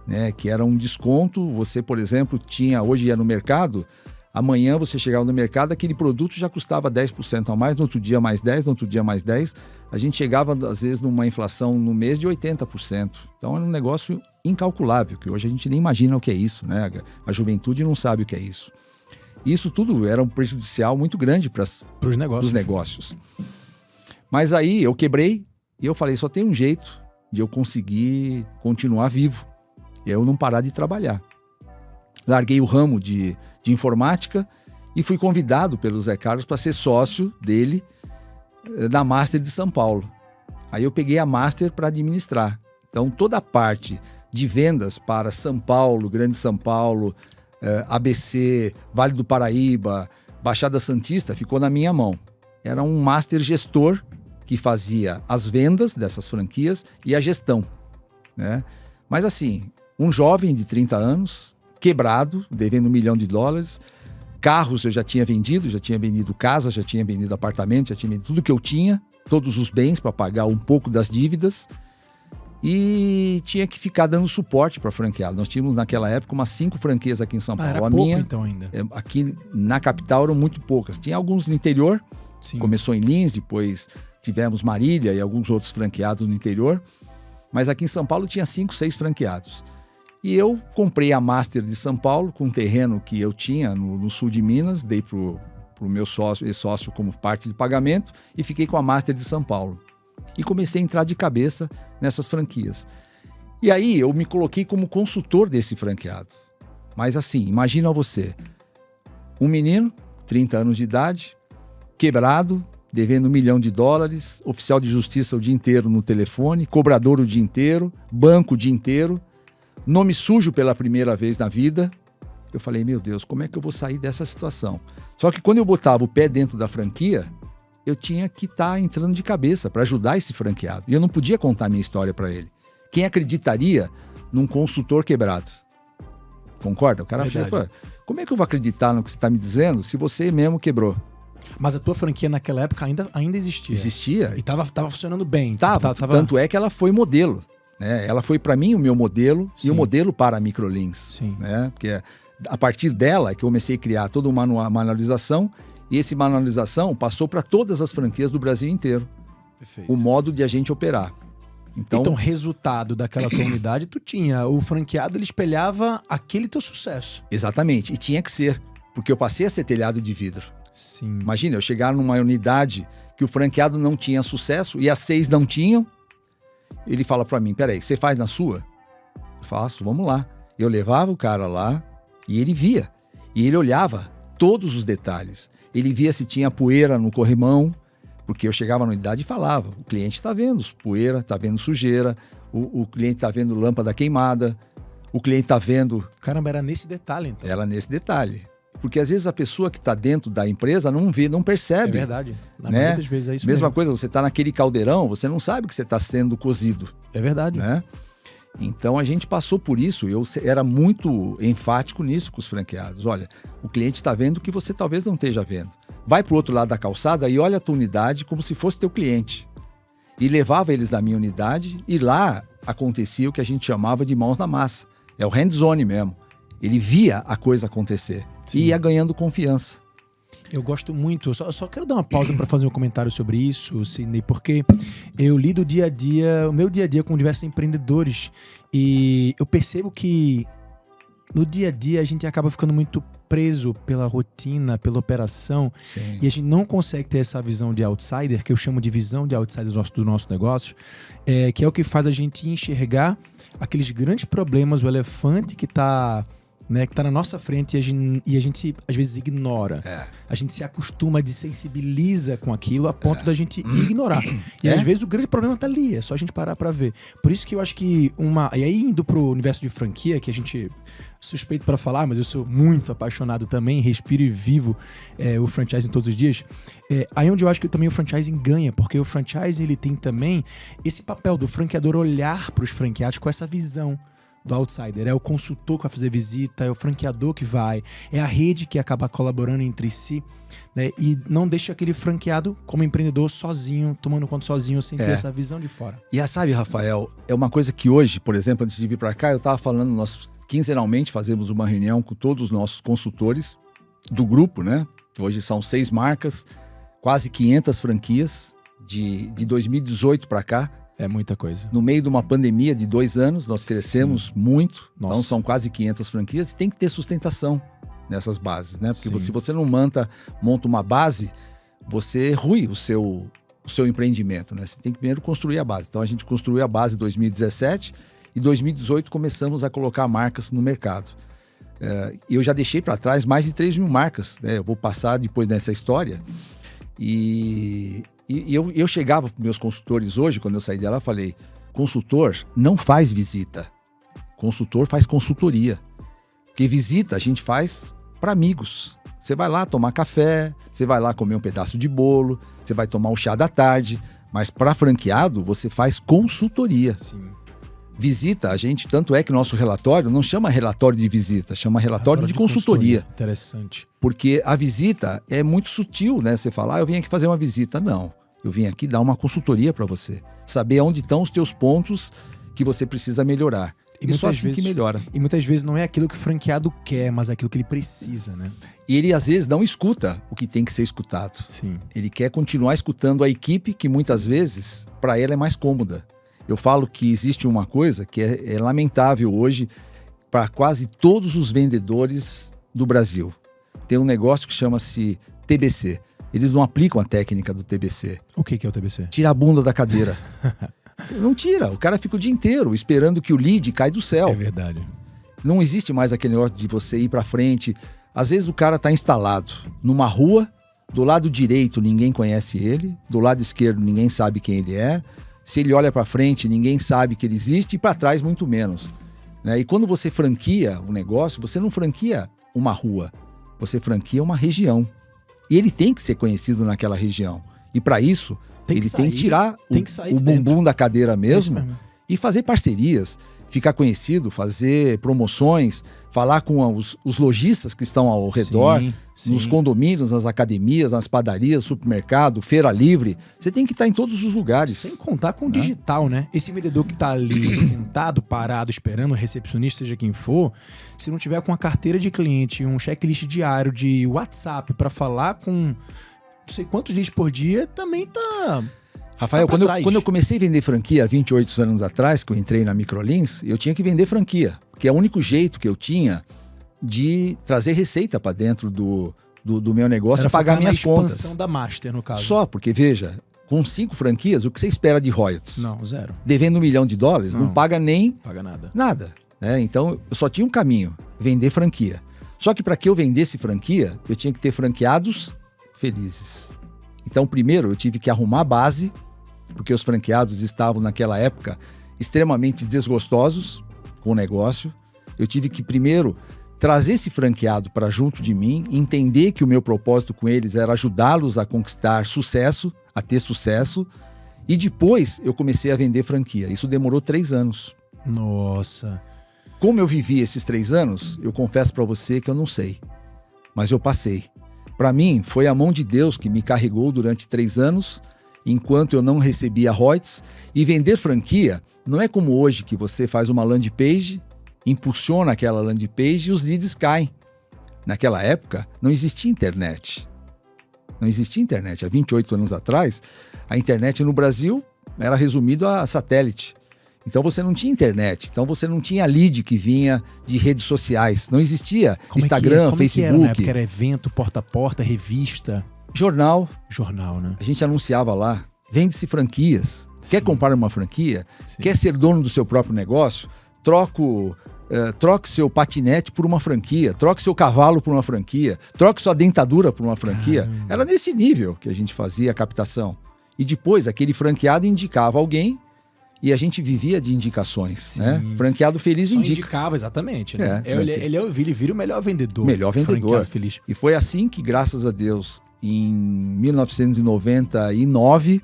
né? Que era um desconto. Você, por exemplo, hoje ia no mercado, amanhã você chegava no mercado, aquele produto já custava 10% a mais, no outro dia mais 10%, no outro dia mais 10%. A gente chegava, às vezes, numa inflação no mês de 80%. Então, era um negócio incalculável, que hoje a gente nem imagina o que é isso, né? A juventude não sabe o que é isso. Isso tudo era um prejudicial muito grande para os negócios. Mas aí eu quebrei e eu falei, só tem um jeito de eu conseguir continuar vivo. E eu não parar de trabalhar. Larguei o ramo de informática e fui convidado pelo Zé Carlos para ser sócio dele na Master de São Paulo. Aí eu peguei a Master para administrar. Então toda a parte de vendas para São Paulo, Grande São Paulo, ABC, Vale do Paraíba, Baixada Santista, ficou na minha mão. Era um Master gestor que fazia as vendas dessas franquias e a gestão, né? Mas assim, um jovem de 30 anos, quebrado, devendo $1 milhão. Carros eu já tinha vendido casa, já tinha vendido apartamento, já tinha vendido tudo que eu tinha, todos os bens para pagar um pouco das dívidas e tinha que ficar dando suporte para franqueado. Nós tínhamos naquela época umas 5 franquias aqui em São Paulo. Era pouco, então, ainda? Aqui na capital eram muito poucas. Tinha alguns no interior, sim. Começou em Lins, depois tivemos Marília e alguns outros franqueados no interior. Mas aqui em São Paulo tinha 5, 6 franqueados. E eu comprei a Master de São Paulo com um terreno que eu tinha no sul de Minas, dei pro meu sócio como parte de pagamento e fiquei com a Master de São Paulo. E comecei a entrar de cabeça nessas franquias. E aí eu me coloquei como consultor desse franqueado. Mas assim, imagina você, um menino, 30 anos de idade, quebrado, devendo $1 milhão, oficial de justiça o dia inteiro no telefone, cobrador o dia inteiro, banco o dia inteiro, nome sujo pela primeira vez na vida. Eu falei, meu Deus, como é que eu vou sair dessa situação? Só que quando eu botava o pé dentro da franquia, eu tinha que estar entrando de cabeça para ajudar esse franqueado. E eu não podia contar minha história para ele. Quem acreditaria num consultor quebrado? Concorda? O cara fala, como é que eu vou acreditar no que você está me dizendo se você mesmo quebrou? Mas a tua franquia naquela época ainda existia? Existia. E tava funcionando bem. Tava. Tanto é que ela foi modelo. Né? Ela foi para mim o meu modelo. Sim. E o modelo para a Microlins. Sim. Né? Porque a partir dela que eu comecei a criar toda uma manualização e essa manualização passou para todas as franquias do Brasil inteiro. Perfeito. O modo de a gente operar. Então, resultado daquela tua unidade, tu tinha. O franqueado, ele espelhava aquele teu sucesso. Exatamente. E tinha que ser. Porque eu passei a ser telhado de vidro. Sim. Imagina, eu chegar numa unidade que o franqueado não tinha sucesso e as 6 não tinham. Ele fala para mim, peraí, você faz na sua? Eu faço, vamos lá. Eu levava o cara lá e ele via. E ele olhava todos os detalhes. Ele via se tinha poeira no corrimão, porque eu chegava na unidade e falava, o cliente está vendo poeira, está vendo sujeira, o cliente está vendo lâmpada queimada, o cliente está vendo... Caramba, era nesse detalhe então. Era nesse detalhe. Porque às vezes a pessoa que está dentro da empresa não vê, não percebe. É verdade. Na maioria das vezes é isso mesma coisa, você está naquele caldeirão, você não sabe que você está sendo cozido. É verdade. Né? Então a gente passou por isso, eu era muito enfático nisso com os franqueados. Olha, o cliente está vendo o que você talvez não esteja vendo. Vai para o outro lado da calçada e olha a tua unidade como se fosse teu cliente. E levava eles da minha unidade e lá acontecia o que a gente chamava de mãos na massa. É o hands-on mesmo. Ele via a coisa acontecer. Sim. E ia ganhando confiança. Eu gosto muito, só quero dar uma pausa para fazer um comentário sobre isso, Sidney, porque eu lido o meu dia a dia com diversos empreendedores e eu percebo que no dia a dia a gente acaba ficando muito preso pela rotina, pela operação. Sim. E a gente não consegue ter essa visão de outsider, que eu chamo de visão de outsider do nosso negócio, que é o que faz a gente enxergar aqueles grandes problemas, o elefante que está né, que tá na nossa frente e a gente às vezes ignora. A gente se acostuma, desensibiliza com aquilo a ponto da gente ignorar. E às vezes o grande problema tá ali, é só a gente parar pra ver. Por isso que eu acho que E aí indo pro universo de franquia, que a gente... suspeito pra falar, mas eu sou muito apaixonado também, respiro e vivo o franchising todos os dias. Aí onde eu acho que também o franchising ganha, porque o franchising ele tem também esse papel do franqueador olhar pros franqueados com essa visão do outsider. É o consultor que vai fazer visita, é o franqueador que vai, é a rede que acaba colaborando entre si, né? E não deixa aquele franqueado como empreendedor sozinho, tomando conta sozinho, sem ter essa visão de fora. E sabe, Rafael, é uma coisa que hoje, por exemplo, antes de vir para cá, eu estava falando, nós quinzenalmente fazemos uma reunião com todos os nossos consultores do grupo, né? Hoje são 6 marcas, quase 500 franquias de 2018 para cá. É muita coisa. No meio de uma pandemia de 2 anos, nós crescemos muito. Nossa. Então são quase 500 franquias e tem que ter sustentação nessas bases, né? Porque se você não monta uma base, você rui o seu empreendimento, né? Você tem que primeiro construir a base. Então a gente construiu a base em 2017 e em 2018 começamos a colocar marcas no mercado. Eu já deixei para trás mais de 3 mil marcas, né? Eu vou passar depois nessa história. E eu chegava para meus consultores hoje, quando eu saí dela, eu falei: consultor não faz visita, consultor faz consultoria. Porque visita a gente faz para amigos. Você vai lá tomar café, você vai lá comer um pedaço de bolo, você vai tomar um chá da tarde, mas para franqueado você faz consultoria. Sim. Visita, a gente, tanto é que nosso relatório não chama relatório de visita, chama relatório de consultoria. Interessante. Porque a visita é muito sutil, né? Você fala, eu vim aqui fazer uma visita. Não, eu vim aqui dar uma consultoria para você. Saber onde estão os teus pontos que você precisa melhorar. E só assim que melhora. E muitas vezes não é aquilo que o franqueado quer, mas é aquilo que ele precisa, né? E ele às vezes não escuta o que tem que ser escutado. Sim. Ele quer continuar escutando a equipe que muitas vezes para ela é mais cômoda. Eu falo que existe uma coisa que é lamentável hoje para quase todos os vendedores do Brasil. Tem um negócio que chama-se TBC. Eles não aplicam a técnica do TBC. O que é o TBC? Tira a bunda da cadeira. Não tira. O cara fica o dia inteiro esperando que o lead caia do céu. É verdade. Não existe mais aquele negócio de você ir para frente. Às vezes o cara está instalado numa rua, do lado direito ninguém conhece ele, do lado esquerdo ninguém sabe quem ele é. Se ele olha para frente, ninguém sabe que ele existe, e para trás muito menos, né? E quando você franquia um negócio, você não franquia uma rua, você franquia uma região. E ele tem que ser conhecido naquela região. E para isso, tem que tirar o bumbum da cadeira mesmo e fazer parcerias, ficar conhecido, fazer promoções, falar com os lojistas que estão ao redor, nos condomínios, nas academias, nas padarias, supermercado, feira livre. Você tem que estar em todos os lugares. Sem contar com o digital, né? Esse vendedor que está ali sentado, parado, esperando o recepcionista, seja quem for, se não tiver com uma carteira de cliente, um checklist diário de WhatsApp para falar com não sei quantos leads por dia, também tá... Rafael, quando eu comecei a vender franquia há 28 anos atrás, que eu entrei na Microlins, eu tinha que vender franquia, que é o único jeito que eu tinha de trazer receita para dentro do meu negócio e pagar minhas contas. Expansão da Master, no caso. Só porque, veja, com 5 franquias, o que você espera de royalties? Não, zero. Devendo $1 milhão, não paga nem... Paga nada. Nada. Né? Então, eu só tinha um caminho, vender franquia. Só que para que eu vendesse franquia, eu tinha que ter franqueados felizes. Então, primeiro, eu tive que arrumar a base, porque os franqueados estavam, naquela época, extremamente desgostosos com o negócio. Eu tive que, primeiro, trazer esse franqueado para junto de mim, entender que o meu propósito com eles era ajudá-los a conquistar sucesso, a ter sucesso, e depois eu comecei a vender franquia. Isso demorou 3 anos. Nossa! Como eu vivi esses 3 anos, eu confesso para você que eu não sei, mas eu passei. Para mim, foi a mão de Deus que me carregou durante 3 anos, enquanto eu não recebia royalties. E vender franquia não é como hoje, que você faz uma landing page, impulsiona aquela landing page e os leads caem. Naquela época, não existia internet. Não existia internet. Há 28 anos atrás, a internet no Brasil era resumido a satélite. Então você não tinha internet, então você não tinha lead que vinha de redes sociais. Não existia Instagram, Facebook. Porque era evento, porta a porta, revista. Jornal, né? A gente anunciava lá, vende-se franquias. Sim. Quer comprar uma franquia? Sim. Quer ser dono do seu próprio negócio? Troco troque seu patinete por uma franquia, troque seu cavalo por uma franquia, troque sua dentadura por uma franquia. Era nesse nível que a gente fazia a captação. E depois aquele franqueado indicava alguém e a gente vivia de indicações, né? Franqueado feliz indicava, exatamente. Né? Ele vira o melhor vendedor. Melhor vendedor. Feliz. E foi assim que, graças a Deus, em 1999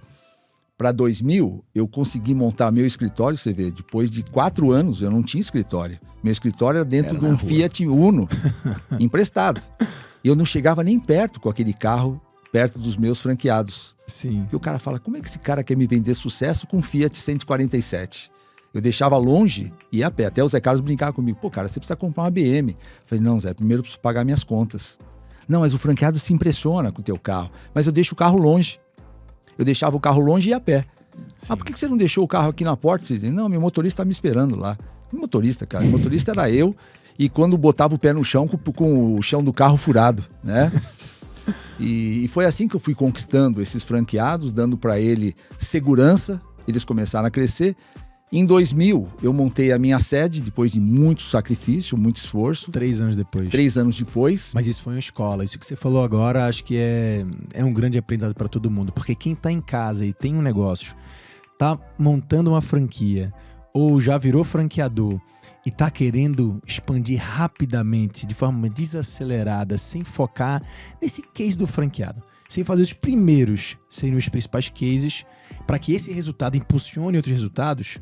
para 2000, eu consegui montar meu escritório. Você vê, depois de 4 anos eu não tinha escritório. Meu escritório era dentro de um Fiat Uno emprestado. E eu não chegava nem perto com aquele carro, perto dos meus franqueados. Sim. E o cara fala, como é que esse cara quer me vender sucesso com um Fiat 147? Eu deixava longe e ia a pé. Até o Zé Carlos brincava comigo. Pô, cara, você precisa comprar uma BM. Eu falei, não, Zé, primeiro eu preciso pagar minhas contas. Não, mas o franqueado se impressiona com o teu carro. Mas eu deixo o carro longe. Eu deixava o carro longe e ia a pé. Sim. Ah, por que você não deixou o carro aqui na porta, Sidney? Não, meu motorista tá me esperando lá. Que motorista, cara? O motorista era eu. E quando botava o pé no chão, com o chão do carro furado, né? E foi assim que eu fui conquistando esses franqueados, dando para ele segurança. Eles começaram a crescer. Em 2000, eu montei a minha sede, depois de muito sacrifício, muito esforço. 3 anos depois. 3 anos depois. Mas isso foi uma escola. Isso que você falou agora, acho que é um grande aprendizado para todo mundo. Porque quem tá em casa e tem um negócio, tá montando uma franquia, ou já virou franqueador, e tá querendo expandir rapidamente, de forma desacelerada, sem focar nesse case do franqueado, sem fazer os primeiros serem os principais cases, para que esse resultado impulsione outros resultados,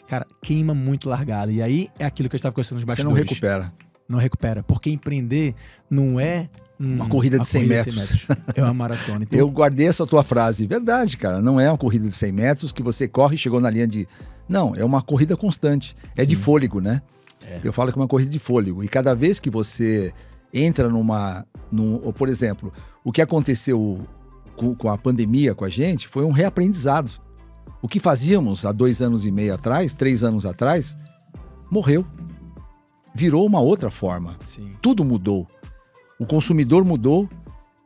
cara, queima muito largada. E aí é aquilo que eu estava conversando nos bastidores. Você não recupera. Não recupera, porque empreender não é uma corrida de 100 metros. É uma maratona. Então... Eu guardei essa tua frase. Verdade, cara. Não é uma corrida de 100 metros que você corre e chegou na linha de... Não, é uma corrida constante. É de fôlego, né? Eu falo que é uma corrida de fôlego. E cada vez que você entra por exemplo, o que aconteceu com a pandemia com a gente foi um reaprendizado. O que fazíamos há 2 anos e meio atrás, 3 anos atrás, morreu. Virou uma outra forma. Sim. Tudo mudou. O consumidor mudou,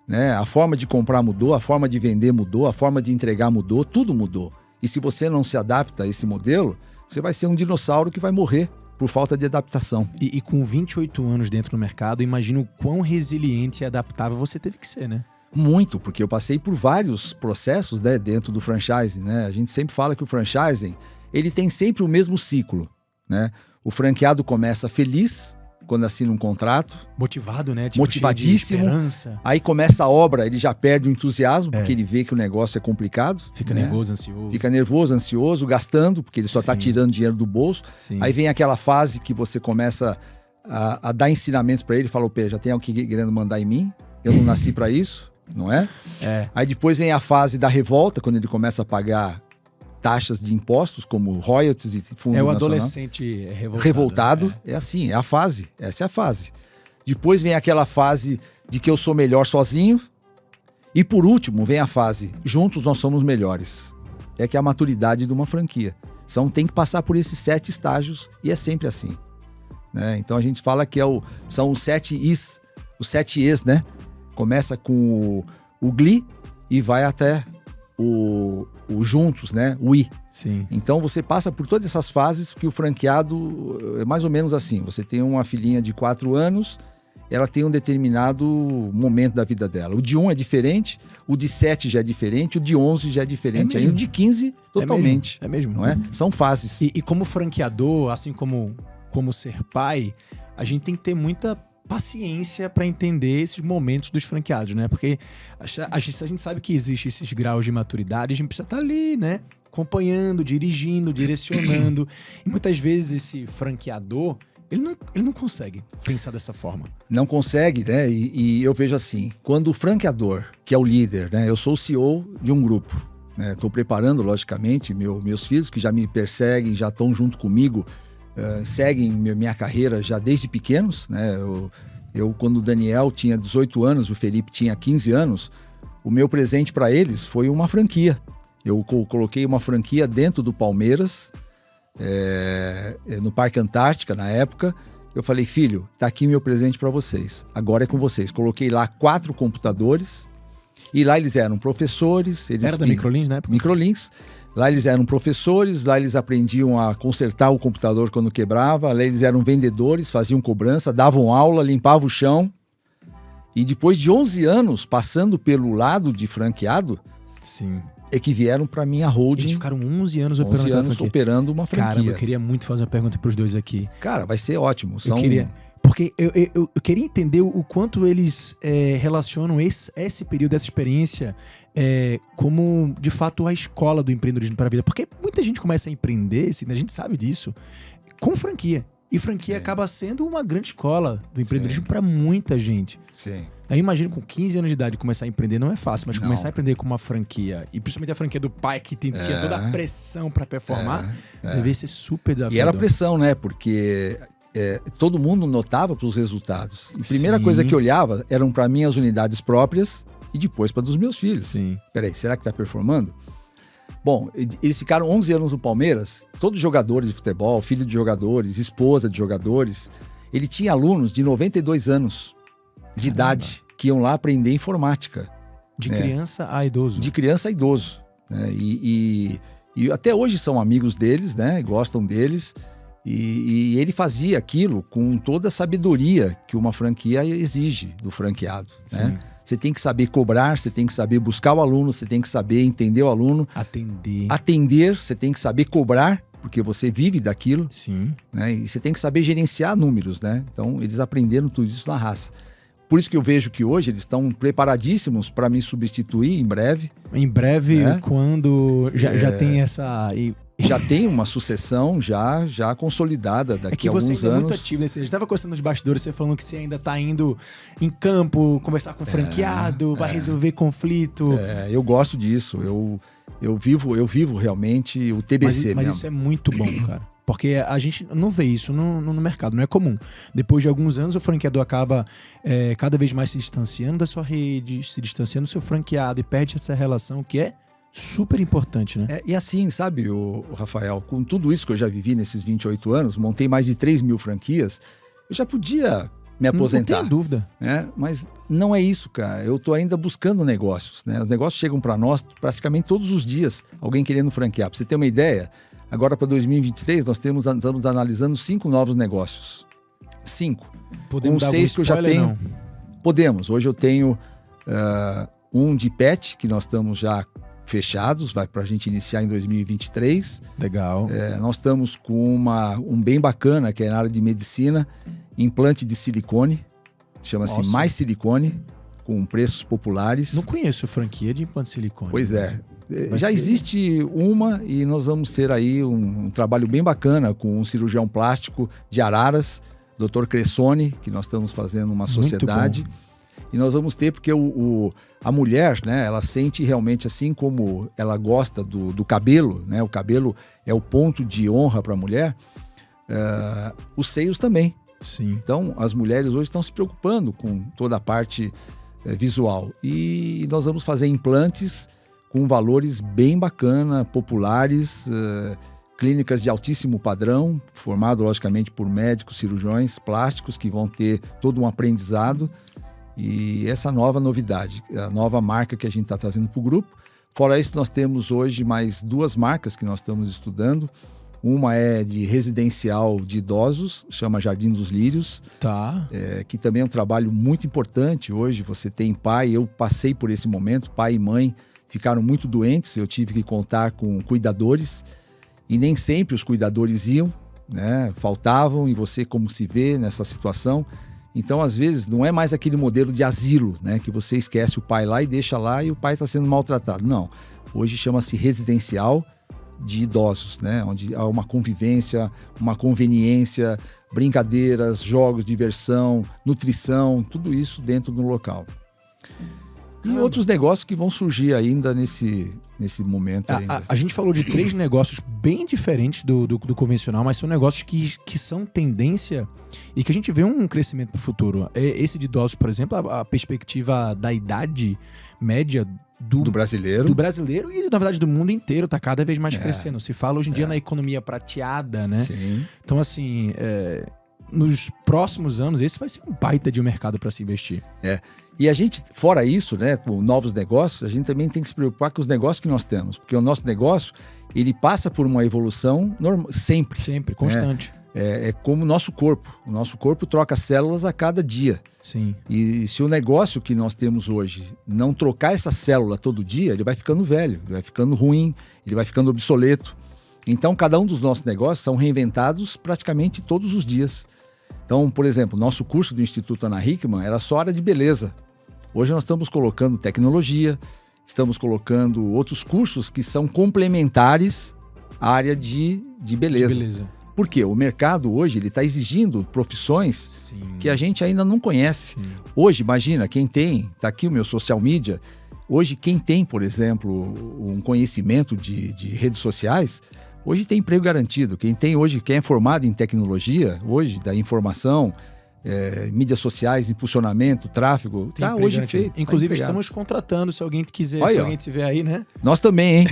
né? A forma de comprar mudou, a forma de vender mudou, a forma de entregar mudou, tudo mudou. E se você não se adapta a esse modelo, você vai ser um dinossauro que vai morrer por falta de adaptação. E com 28 anos dentro do mercado, imagino o quão resiliente e adaptável você teve que ser, né? Muito, porque eu passei por vários processos, né, dentro do franchising, né? A gente sempre fala que o franchising, ele tem sempre o mesmo ciclo, né? O franqueado começa feliz quando assina um contrato. Motivado, né? Tipo, motivadíssimo. Aí começa a obra, ele já perde o entusiasmo, porque ele vê que o negócio é complicado. Fica nervoso, ansioso. Fica nervoso, ansioso, gastando, porque ele só está tirando dinheiro do bolso. Sim. Aí vem aquela fase que você começa a dar ensinamentos para ele. Fala, Pê, já tem alguém querendo mandar em mim? Eu não nasci para isso, não é? Aí depois vem a fase da revolta, quando ele começa a pagar taxas de impostos, como royalties e fundo nacional. É o adolescente revoltado. Né? É assim, é a fase. Essa é a fase. Depois vem aquela fase de que eu sou melhor sozinho. E por último, vem a fase, juntos nós somos melhores. É que é a maturidade de uma franquia. Tem que passar por esses 7 estágios e é sempre assim. Né? Então a gente fala que são os 7 Is, os 7 Es, né? Começa com o GLI e vai até o juntos, né? O I. Sim. Então você passa por todas essas fases que o franqueado é mais ou menos assim. Você tem uma filhinha de 4 anos, ela tem um determinado momento da vida dela. O de 1 é diferente, o de 7 já é diferente, o de 11 já é diferente. Aí o de 15, totalmente. É mesmo. Não é? São fases. E como franqueador, assim como ser pai, a gente tem que ter muita paciência para entender esses momentos dos franqueados, né? Porque a gente sabe que existem esses graus de maturidade, a gente precisa estar ali, né? Acompanhando, dirigindo, direcionando. E muitas vezes esse franqueador, ele não consegue pensar dessa forma. Não consegue, né? E eu vejo assim, quando o franqueador, que é o líder, né? Eu sou o CEO de um grupo, né? Estou preparando, logicamente, meus filhos que já me perseguem, já estão junto comigo, seguem minha carreira já desde pequenos, né? Eu, quando o Daniel tinha 18 anos, o Felipe tinha 15 anos, o meu presente para eles foi uma franquia. Eu coloquei uma franquia dentro do Palmeiras, no Parque Antártica, na época. Eu falei, filho, tá aqui meu presente para vocês. Agora é com vocês. Coloquei lá 4 computadores e lá eles eram professores. Era da Microlinks na época? Microlinks. Lá eles eram professores, lá eles aprendiam a consertar o computador quando quebrava, lá eles eram vendedores, faziam cobrança, davam aula, limpavam o chão. E depois de 11 anos passando pelo lado de franqueado, sim, é que vieram para minha holding. Eles ficaram 11 anos operando uma franquia. Caramba, eu queria muito fazer uma pergunta para os dois aqui. Cara, vai ser ótimo. Porque eu queria entender o quanto eles relacionam esse período, essa experiência, como, de fato, a escola do empreendedorismo para a vida. Porque muita gente começa a empreender, assim, a gente sabe disso, com franquia. E franquia acaba sendo uma grande escola do empreendedorismo para muita gente. Sim. Aí imagino com 15 anos de idade começar a empreender não é fácil, mas começar a empreender com uma franquia, e principalmente a franquia do pai que tinha toda a pressão para performar, deve ser super desafiador. E era pressão, né? Porque todo mundo notava para os resultados. E a primeira coisa que olhava eram para mim as unidades próprias e depois para dos meus filhos. Sim. Peraí, será que está performando? Bom, eles ficaram 11 anos no Palmeiras, todos jogadores de futebol, filho de jogadores, esposa de jogadores. Ele tinha alunos de 92 anos de idade que iam lá aprender informática. De criança a idoso. De criança a idoso. Né? E até hoje são amigos deles, né? Gostam deles. E ele fazia aquilo com toda a sabedoria que uma franquia exige do franqueado. Né? Você tem que saber cobrar, você tem que saber buscar o aluno, você tem que saber entender o aluno. Atender, você tem que saber cobrar, porque você vive daquilo. Sim. Né? E você tem que saber gerenciar números, né? Então, eles aprenderam tudo isso na raça. Por isso que eu vejo que hoje eles estão preparadíssimos para me substituir em breve. Em breve, quando já tem essa... Já tem uma sucessão já consolidada daqui a alguns anos. É que você é muito ativo nesse... A gente estava conversando nos bastidores, você falando que você ainda está indo em campo, conversar com o franqueado, vai resolver conflito. Eu gosto disso. Eu vivo realmente o TBC mas mesmo. Isso é muito bom, cara. Porque a gente não vê isso no mercado, não é comum. Depois de alguns anos, o franqueador acaba cada vez mais se distanciando da sua rede, se distanciando do seu franqueado e perde essa relação que é super importante, né? E assim, sabe, o Rafael, com tudo isso que eu já vivi nesses 28 anos, montei mais de 3 mil franquias, eu já podia me aposentar. Não tenho dúvida. Né? Mas não é isso, cara. Eu tô ainda buscando negócios, né? Os negócios chegam para nós praticamente todos os dias, alguém querendo franquear. Para você ter uma ideia, agora para 2023 nós estamos analisando 5 novos negócios. 5. Podemos dar 6 que eu já tenho. Não? Podemos. Hoje eu tenho um de pet, que nós estamos já fechados, vai para a gente iniciar em 2023. Legal. Nós estamos com um bem bacana, que é na área de medicina, implante de silicone, chama-se Mais Silicone, com preços populares. Não conheço franquia de implante de silicone. Pois é. Já existe uma e nós vamos ter aí um trabalho bem bacana com um cirurgião plástico de Araras, Dr. Cressoni, que nós estamos fazendo uma sociedade. E nós vamos ter, porque a mulher, né, ela sente realmente, assim como ela gosta do cabelo, né, o cabelo é o ponto de honra para a mulher, os seios também. Sim. Então, as mulheres hoje estão se preocupando com toda a parte visual. E nós vamos fazer implantes com valores bem bacana, populares, clínicas de altíssimo padrão, formado, logicamente, por médicos, cirurgiões plásticos, que vão ter todo um aprendizado. E essa nova novidade, a nova marca que a gente está trazendo para o grupo. Fora isso, nós temos hoje mais 2 marcas que nós estamos estudando. Uma é de residencial de idosos, chama Jardim dos Lírios. Tá. Que também é um trabalho muito importante hoje. Você tem pai, eu passei por esse momento, pai e mãe ficaram muito doentes, eu tive que contar com cuidadores. E nem sempre os cuidadores iam, né? Faltavam, e você como se vê nessa situação. Então, às vezes, não é mais aquele modelo de asilo, né? Que você esquece o pai lá e deixa lá e o pai está sendo maltratado. Não. Hoje chama-se residencial de idosos, né? Onde há uma convivência, uma conveniência, brincadeiras, jogos, diversão, nutrição, tudo isso dentro do local. E outros negócios que vão surgir ainda nesse momento ainda. A gente falou de 3 negócios bem diferentes do convencional, mas são negócios que são tendência e que a gente vê um crescimento para o futuro. Esse de idosos, por exemplo, a perspectiva da idade média do brasileiro e, na verdade, do mundo inteiro está cada vez mais crescendo. Se fala hoje em dia na economia prateada, né? Sim. Então, assim... nos próximos anos, esse vai ser um baita de um mercado para se investir. E a gente, fora isso, né, com novos negócios, a gente também tem que se preocupar com os negócios que nós temos. Porque o nosso negócio, ele passa por uma evolução sempre. Sempre, constante. É como o nosso corpo. O nosso corpo troca células a cada dia. Sim. E se o negócio que nós temos hoje não trocar essa célula todo dia, ele vai ficando velho, ele vai ficando ruim, ele vai ficando obsoleto. Então, cada um dos nossos negócios são reinventados praticamente todos os dias. Então, por exemplo, nosso curso do Instituto Ana Hickman era só área de beleza. Hoje nós estamos colocando tecnologia, estamos colocando outros cursos que são complementares à área de beleza. Por quê? O mercado hoje está exigindo profissões que a gente ainda não conhece. Sim. Hoje, imagina, quem tem, está aqui o meu social media, hoje quem tem, por exemplo, um conhecimento de redes sociais, hoje tem emprego garantido. Quem é formado em tecnologia, hoje, da informação, mídias sociais, impulsionamento, tráfego, está hoje garantido. Feito. Inclusive, estamos contratando, se alguém quiser, se alguém tiver aí, né? Nós também, hein?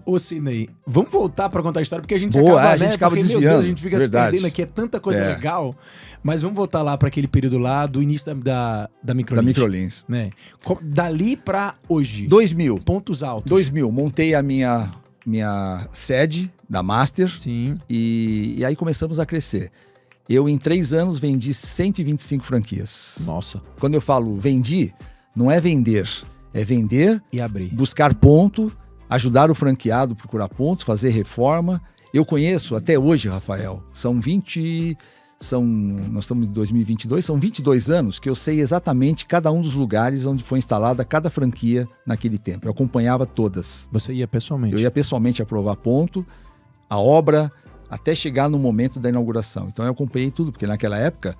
Ô, Sidney, vamos voltar para contar a história, porque a gente acaba porque, desviando. Meu Deus, a gente fica se perdendo aqui, é tanta coisa legal. Mas vamos voltar lá para aquele período lá do início da Microlins. Da Microlins. Né? Dali para hoje. 2000. Pontos altos. 2000. Montei a minha sede da Master. Sim. E aí começamos a crescer. Eu, em 3 anos, vendi 125 franquias. Nossa. Quando eu falo vendi, não é vender. É vender e abrir. Buscar ponto, ajudar o franqueado a procurar pontos, fazer reforma. Eu conheço até hoje, Rafael, nós estamos em 2022, são 22 anos que eu sei exatamente cada um dos lugares onde foi instalada cada franquia naquele tempo. Eu acompanhava todas. Você ia pessoalmente? Eu ia pessoalmente aprovar ponto, a obra, até chegar no momento da inauguração. Então eu acompanhei tudo, porque naquela época,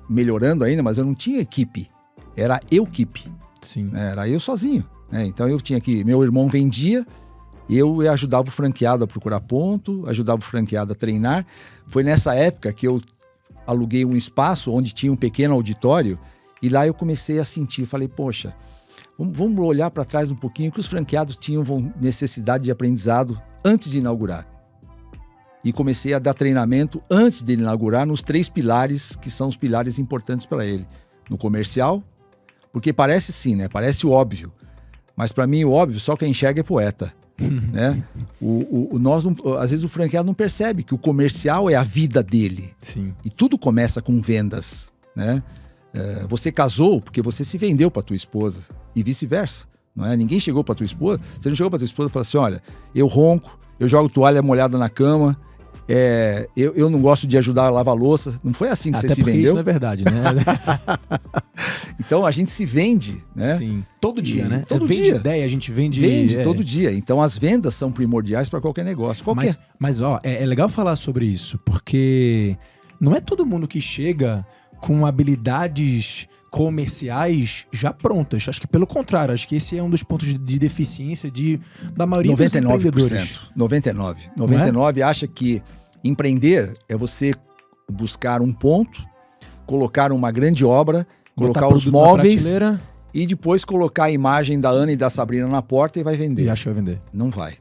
melhorando ainda, mas eu não tinha equipe. Era eu-equipe. Sim. Era eu sozinho. Então eu tinha que... Meu irmão vendia, eu ajudava o franqueado a procurar ponto, ajudava o franqueado a treinar. Foi nessa época que eu aluguei um espaço onde tinha um pequeno auditório e lá eu comecei a sentir, falei, poxa, vamos olhar para trás um pouquinho, que os franqueados tinham necessidade de aprendizado antes de inaugurar. E comecei a dar treinamento antes de inaugurar nos 3 pilares que são os pilares importantes para ele. No comercial, porque parece sim, né? Parece óbvio. Mas para mim o óbvio, só quem enxerga é poeta. Né? Às vezes o franqueado não percebe que o comercial é a vida dele. Sim. E tudo começa com vendas. Né? Você casou porque você se vendeu para tua esposa e vice-versa. Não é? Ninguém chegou para tua esposa. Você não chegou para tua esposa e falou assim: olha, eu ronco, eu jogo toalha molhada na cama, eu não gosto de ajudar a lavar a louça. Não foi assim que você se vendeu? Isso não é verdade, né? Então a gente se vende, né? Sim. Todo dia, né? Todo dia. Ideia, a gente vende todo dia. Então as vendas são primordiais para qualquer negócio. Mas ó, é legal falar sobre isso, porque não é todo mundo que chega com habilidades comerciais já prontas. Acho que pelo contrário, acho que esse é um dos pontos de deficiência da maioria dos empreendedores. 99% acha que empreender é você buscar um ponto, colocar uma grande obra, colocar os móveis e depois colocar a imagem da Ana e da Sabrina na porta e vai vender. E acha que vai vender. Não vai.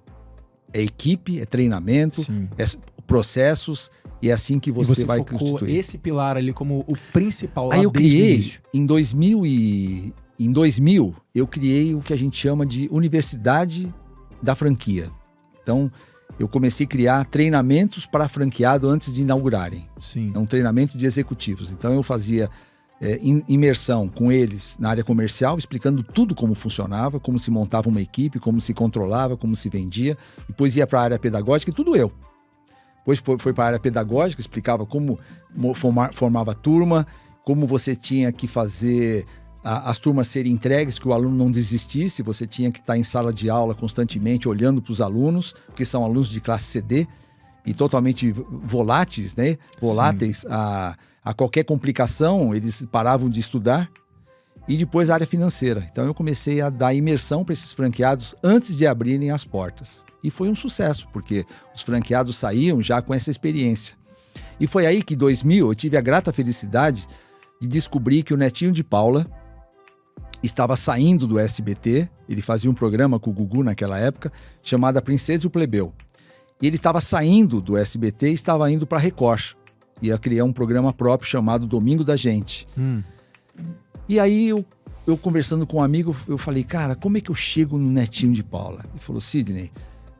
É equipe, é treinamento, é processos, e é assim que você vai constituir. Esse pilar ali como o principal. Aí eu criei, em 2000, eu criei o que a gente chama de Universidade da Franquia. Então, eu comecei a criar treinamentos para franqueado antes de inaugurarem. Sim. É um treinamento de executivos. Então, eu fazia imersão com eles na área comercial, explicando tudo como funcionava, como se montava uma equipe, como se controlava, como se vendia. Depois ia para a área pedagógica e tudo eu. Depois foi para a área pedagógica, explicava como formava a turma, como você tinha que fazer as turmas serem entregues, que o aluno não desistisse, você tinha que estar em sala de aula constantemente olhando para os alunos, porque são alunos de classe CD e totalmente voláteis, né? Voláteis a qualquer complicação, eles paravam de estudar. E depois a área financeira. Então eu comecei a dar imersão para esses franqueados antes de abrirem as portas. E foi um sucesso, porque os franqueados saíam já com essa experiência. E foi aí que em 2000 eu tive a grata felicidade de descobrir que o netinho de Paula estava saindo do SBT. Ele fazia um programa com o Gugu naquela época, chamado A Princesa e o Plebeu. E ele estava saindo do SBT e estava indo para a Record. Ia criar um programa próprio chamado Domingo da Gente. E aí eu conversando com um amigo, eu falei, cara, como é que eu chego no Netinho de Paula? Ele falou, Sidney,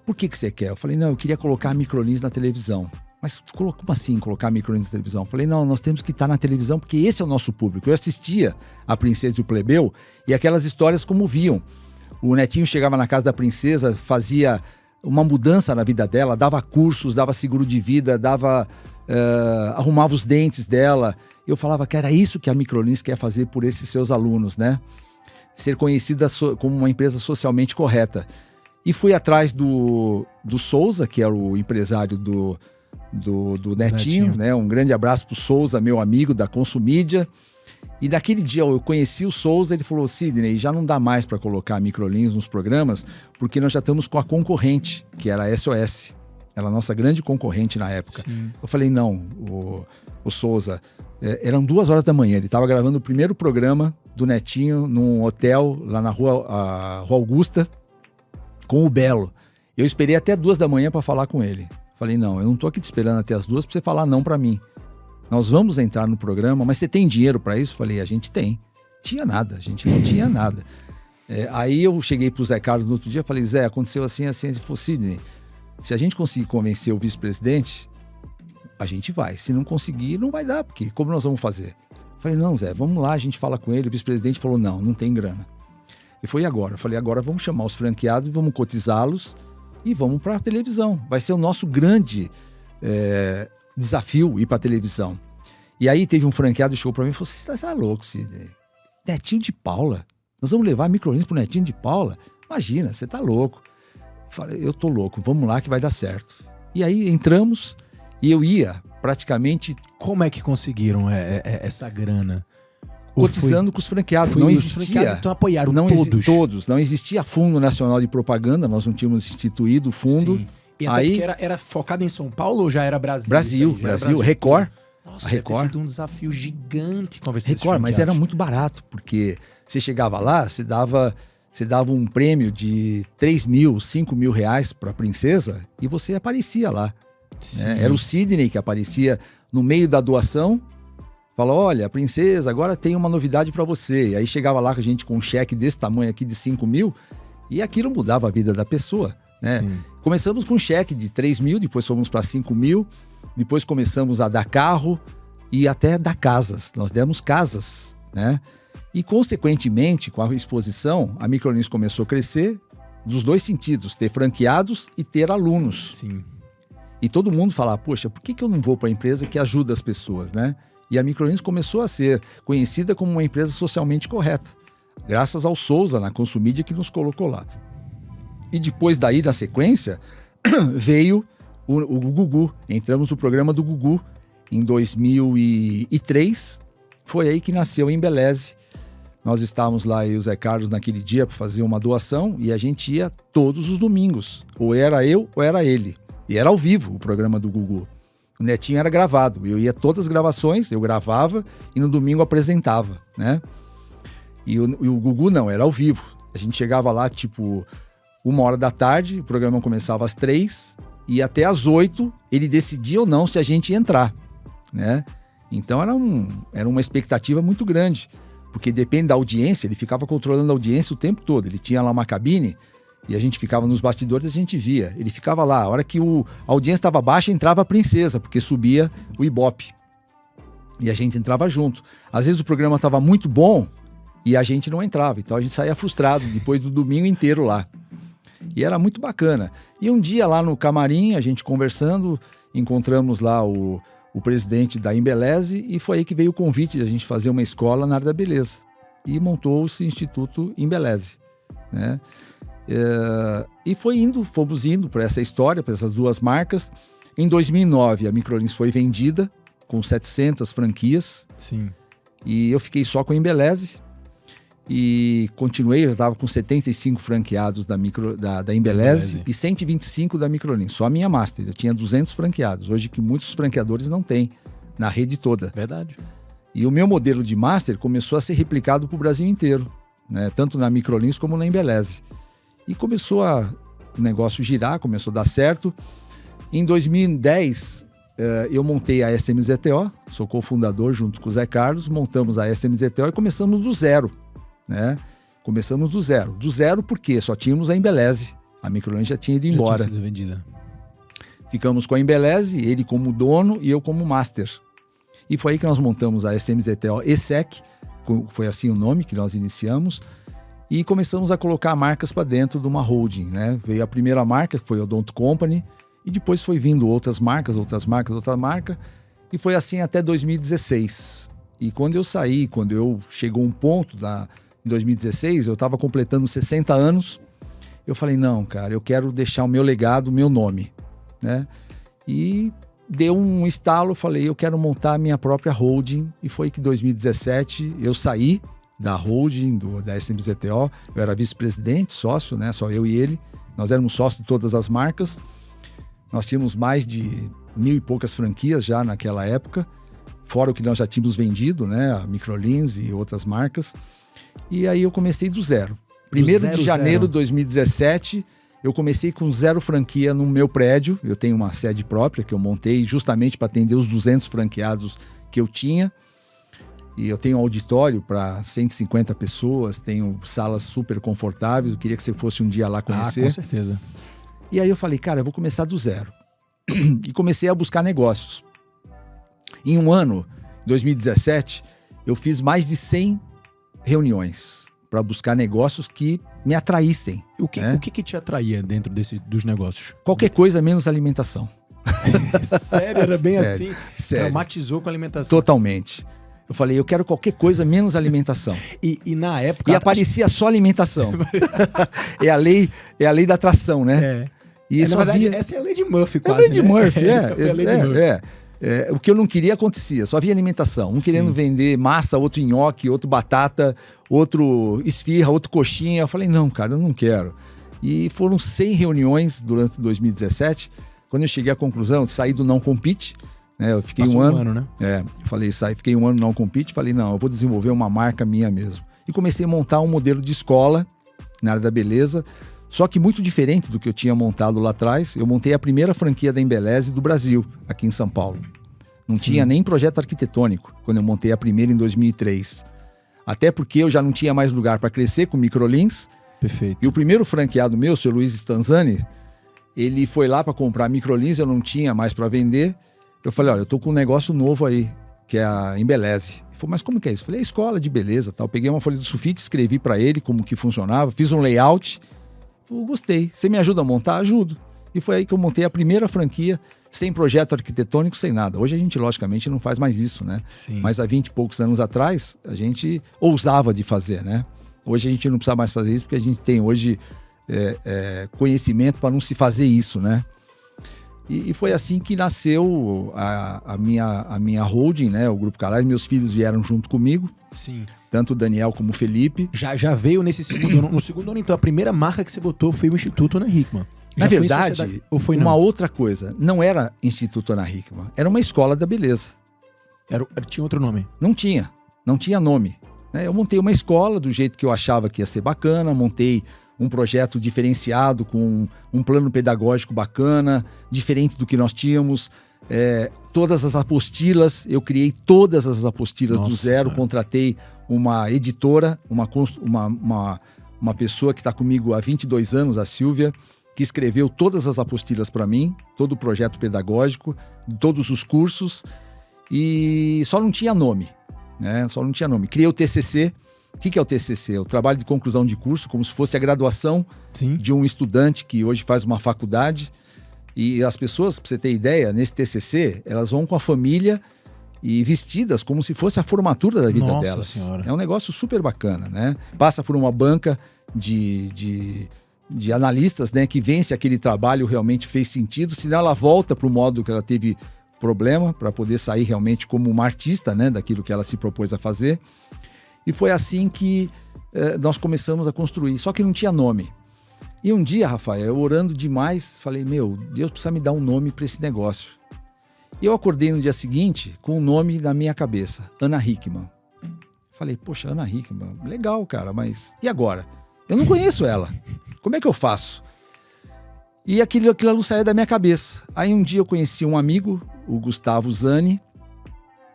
por que você quer? Eu falei, não, eu queria colocar a Microlins na televisão. Mas como assim colocar a Microlins na televisão? Eu falei, não, nós temos que estar na televisão porque esse é o nosso público. Eu assistia a Princesa e o Plebeu e aquelas histórias comoviam. O Netinho chegava na casa da princesa, fazia uma mudança na vida dela, dava cursos, dava seguro de vida, arrumava os dentes dela. Eu falava que era isso que a Microlins quer fazer por esses seus alunos, né? Ser conhecida como uma empresa socialmente correta. E fui atrás do Souza, que era o empresário do Netinho, né? Um grande abraço pro Souza, meu amigo da Consumídia. E naquele dia eu conheci o Souza, ele falou, Sidney, já não dá mais para colocar a Microlins nos programas, porque nós já estamos com a concorrente, que era a SOS. Era a nossa grande concorrente na época. Sim. Eu falei, não, o Souza, eram 2 horas da manhã, ele estava gravando o primeiro programa do Netinho num hotel lá na Rua Augusta, com o Belo. Eu esperei até 2 da manhã para falar com ele. Falei, não, eu não tô aqui te esperando até as 2 para você falar não para mim. Nós vamos entrar no programa, mas você tem dinheiro para isso? Falei, a gente tem. Tinha nada, a gente não tinha nada. Aí eu cheguei pro Zé Carlos no outro dia, falei, Zé, aconteceu assim, assim, ele falou, Sidney, se a gente conseguir convencer o vice-presidente, a gente vai. Se não conseguir, não vai dar, porque como nós vamos fazer? Falei, não, Zé, vamos lá, a gente fala com ele. O vice-presidente falou, não tem grana. E foi agora. Eu falei, agora vamos chamar os franqueados e vamos cotizá-los e vamos para a televisão. Vai ser o nosso grande desafio ir para a televisão. E aí teve um franqueado que chegou para mim e falou, você tá louco, Sidney? Netinho de Paula? Nós vamos levar a Microlins pro Netinho de Paula? Imagina, você tá louco. Eu falei, eu tô louco, vamos lá que vai dar certo. E aí entramos e eu ia praticamente... Como é que conseguiram essa grana? Cotizando com os franqueados. Não existia. Os franqueados então apoiaram todos. Não existia Fundo Nacional de Propaganda, nós não tínhamos instituído o fundo. Sim. E até aí era focado em São Paulo ou já era Brasil? Brasil. Record. Nossa, a Record. Deve ter sido um desafio gigante conversar com Record, mas era muito barato, porque você chegava lá, você dava um prêmio de 3 mil, 5 mil reais para a princesa e você aparecia lá. Né? Era o Sidney que aparecia no meio da doação, falou, olha, princesa, agora tem uma novidade para você. E aí chegava lá com a gente com um cheque desse tamanho aqui de 5 mil e aquilo mudava a vida da pessoa. Né? Começamos com um cheque de 3 mil, depois fomos para 5 mil, depois começamos a dar carro e até dar casas. Nós demos casas, né? E consequentemente, com a exposição, a Microlins começou a crescer dos dois sentidos, ter franqueados e ter alunos. Sim. E todo mundo falava, poxa, por que eu não vou para a empresa que ajuda as pessoas, né? E a Microlins começou a ser conhecida como uma empresa socialmente correta, graças ao Souza, na Consumídia, que nos colocou lá. E depois daí, na sequência, veio o Gugu. Entramos no programa do Gugu em 2003. Foi aí que nasceu a Embeleze. Nós estávamos lá, eu e o Zé Carlos, naquele dia para fazer uma doação e a gente ia todos os domingos. Ou era eu ou era ele. E era ao vivo o programa do Gugu. O Netinho era gravado. Eu ia todas as gravações, eu gravava e no domingo apresentava, né? E o Gugu não, era ao vivo. A gente chegava lá, tipo, 1h da tarde, o programa começava às 3 e até às 8 ele decidia ou não se a gente ia entrar, né? Então era uma expectativa muito grande, porque depende da audiência, ele ficava controlando a audiência o tempo todo. Ele tinha lá uma cabine e a gente ficava nos bastidores e a gente via. Ele ficava lá, a hora que a audiência estava baixa, entrava a princesa, porque subia o Ibope. E a gente entrava junto. Às vezes o programa estava muito bom e a gente não entrava, então a gente saía frustrado depois do domingo inteiro lá. E era muito bacana. E um dia lá no camarim, a gente conversando, encontramos lá o presidente da Embeleze e foi aí que veio o convite de a gente fazer uma escola na área da beleza. E montou-se o Instituto Embeleze, né? E fomos indo para essa história, para essas duas marcas. Em 2009, a Microlins foi vendida com 700 franquias. Sim. E eu fiquei só com a Embeleze. E continuei, eu estava com 75 franqueados da Embeleze e 125 da Microlins, só a minha master. Eu tinha 200 franqueados, hoje que muitos franqueadores não têm, na rede toda. Verdade. E o meu modelo de master começou a ser replicado para o Brasil inteiro, né? Tanto na Microlins como na Embeleze. E começou o negócio girar, começou a dar certo. Em 2010, eu montei a SMZTO, sou cofundador junto com o Zé Carlos, montamos a SMZTO e começamos do zero, né? Começamos do zero. Do zero porque só tínhamos a Embeleze. A Microlins já tinha ido embora. Já tinha sido vendida. Ficamos com a Embeleze, ele como dono e eu como master. E foi aí que nós montamos a SMZTO ESEC, foi assim o nome que nós iniciamos, e começamos a colocar marcas para dentro de uma holding, né? Veio a primeira marca, que foi a Odonto Company, e depois foi vindo outras marcas, e foi assim até 2016. E quando eu saí, chegou um ponto em 2016, eu estava completando 60 anos, eu falei, não, cara, eu quero deixar o meu legado, o meu nome, né? E deu um estalo, falei, eu quero montar a minha própria holding, e foi que em 2017 eu saí da holding, da SMZTO, eu era vice-presidente, sócio, né? Só eu e ele, nós éramos sócios de todas as marcas, nós tínhamos mais de 1.000 e poucas franquias já naquela época, fora o que nós já tínhamos vendido, né? A Microlins e outras marcas, e aí eu comecei do zero. 1º de janeiro de 2017, eu comecei com 0 franquia no meu prédio, eu tenho uma sede própria que eu montei justamente para atender os 200 franqueados que eu tinha, e eu tenho um auditório para 150 pessoas, tenho salas super confortáveis, eu queria que você fosse um dia lá conhecer. Com certeza. E aí eu falei, cara, eu vou começar do zero. E comecei a buscar negócios. Em um ano, 2017, eu fiz mais de 100 reuniões para buscar negócios que me atraíssem. O que te atraía dentro dos negócios? Qualquer coisa menos alimentação. Sério? Era bem Sério, assim? Sério. Traumatizou com a alimentação? Totalmente. Eu falei, eu quero qualquer coisa menos alimentação. E na época... E aparecia só alimentação. É a lei da atração, né? E na verdade, essa é a lei de Murphy quase, a lei de Murphy, Essa foi a lei de Murphy. O que eu não queria acontecia, só havia alimentação. Um querendo vender massa, outro nhoque, outro batata, outro esfirra, outro coxinha. Eu falei, não, cara, eu não quero. E foram 100 reuniões durante 2017. Quando eu cheguei à conclusão de sair do Não Compete, né, eu fiquei um ano, né? Fiquei um ano no Não Compete, falei, não, eu vou desenvolver uma marca minha mesmo. E comecei a montar um modelo de escola na área da beleza, só que muito diferente do que eu tinha montado lá atrás. Eu montei a primeira franquia da Embeleze do Brasil, aqui em São Paulo. Não tinha nem projeto arquitetônico quando eu montei a primeira em 2003. Até porque eu já não tinha mais lugar para crescer com Microlins. Perfeito. E o primeiro franqueado meu, o seu Luiz Stanzani, ele foi lá para comprar Microlins, eu não tinha mais para vender. Eu falei, olha, eu tô com um negócio novo aí, que é a Embeleze. Ele falou, mas como que é isso? Eu falei, é escola de beleza, tal. Peguei uma folha de sulfite, escrevi para ele como que funcionava, fiz um layout. Eu gostei. Você me ajuda a montar? Ajudo. E foi aí que eu montei a primeira franquia, sem projeto arquitetônico, sem nada. Hoje a gente, logicamente, não faz mais isso, né? Sim. Mas há 20 e poucos anos atrás, a gente ousava de fazer, né? Hoje a gente não precisa mais fazer isso, porque a gente tem hoje conhecimento para não se fazer isso, né? E foi assim que nasceu a minha holding, né? O Grupo Calais. Meus filhos vieram junto comigo. Sim. Tanto o Daniel como o Felipe. Já veio nesse segundo ano. No segundo ano, então, a primeira marca que você botou foi o Instituto Ana Hickman. Na verdade, ou foi uma outra coisa. Não era Instituto Ana Hickman. Era uma escola da beleza. Tinha outro nome? Não tinha nome. Né? Eu montei uma escola do jeito que eu achava que ia ser bacana. Montei um projeto diferenciado com um plano pedagógico bacana, diferente do que nós tínhamos. Todas as apostilas, eu criei todas as apostilas do zero. Contratei uma editora, uma pessoa que está comigo há 22 anos, a Silvia, que escreveu todas as apostilas para mim, todo o projeto pedagógico, todos os cursos, e só não tinha nome, né? Só não tinha nome. Criei o TCC. O que é o TCC? É o trabalho de conclusão de curso, como se fosse a graduação de um estudante que hoje faz uma faculdade. E as pessoas, para você ter ideia, nesse TCC, elas vão com a família e vestidas como se fosse a formatura da vida delas. Senhora. É um negócio super bacana, né? Passa por uma banca de analistas, né, que vê se aquele trabalho realmente fez sentido, senão ela volta para o modo que ela teve problema, para poder sair realmente como uma artista, né, daquilo que ela se propôs a fazer. E foi assim que nós começamos a construir, só que não tinha nome. E um dia, Rafael, eu orando demais, falei, meu, Deus precisa me dar um nome para esse negócio. E eu acordei no dia seguinte com um nome na minha cabeça, Ana Hickman. Falei, poxa, Ana Hickman, legal, cara, mas e agora? Eu não conheço ela. Como é que eu faço? E aquilo não saía da minha cabeça. Aí um dia eu conheci um amigo, o Gustavo Zani.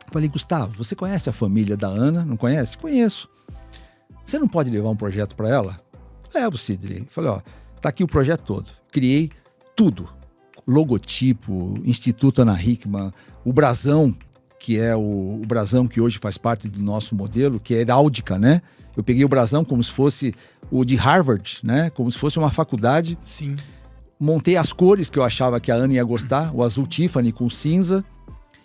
Falei, Gustavo, você conhece a família da Ana? Não conhece? Conheço. Você não pode levar um projeto para ela? Levo, Sidney. Falei, ó, tá aqui o projeto todo. Criei tudo. Logotipo, Instituto Ana Hickman, o brasão, que é o brasão que hoje faz parte do nosso modelo, que é heráldica, né? Eu peguei o brasão como se fosse o de Harvard, né? Como se fosse uma faculdade. Sim. Montei as cores que eu achava que a Ana ia gostar, o azul Tiffany com cinza,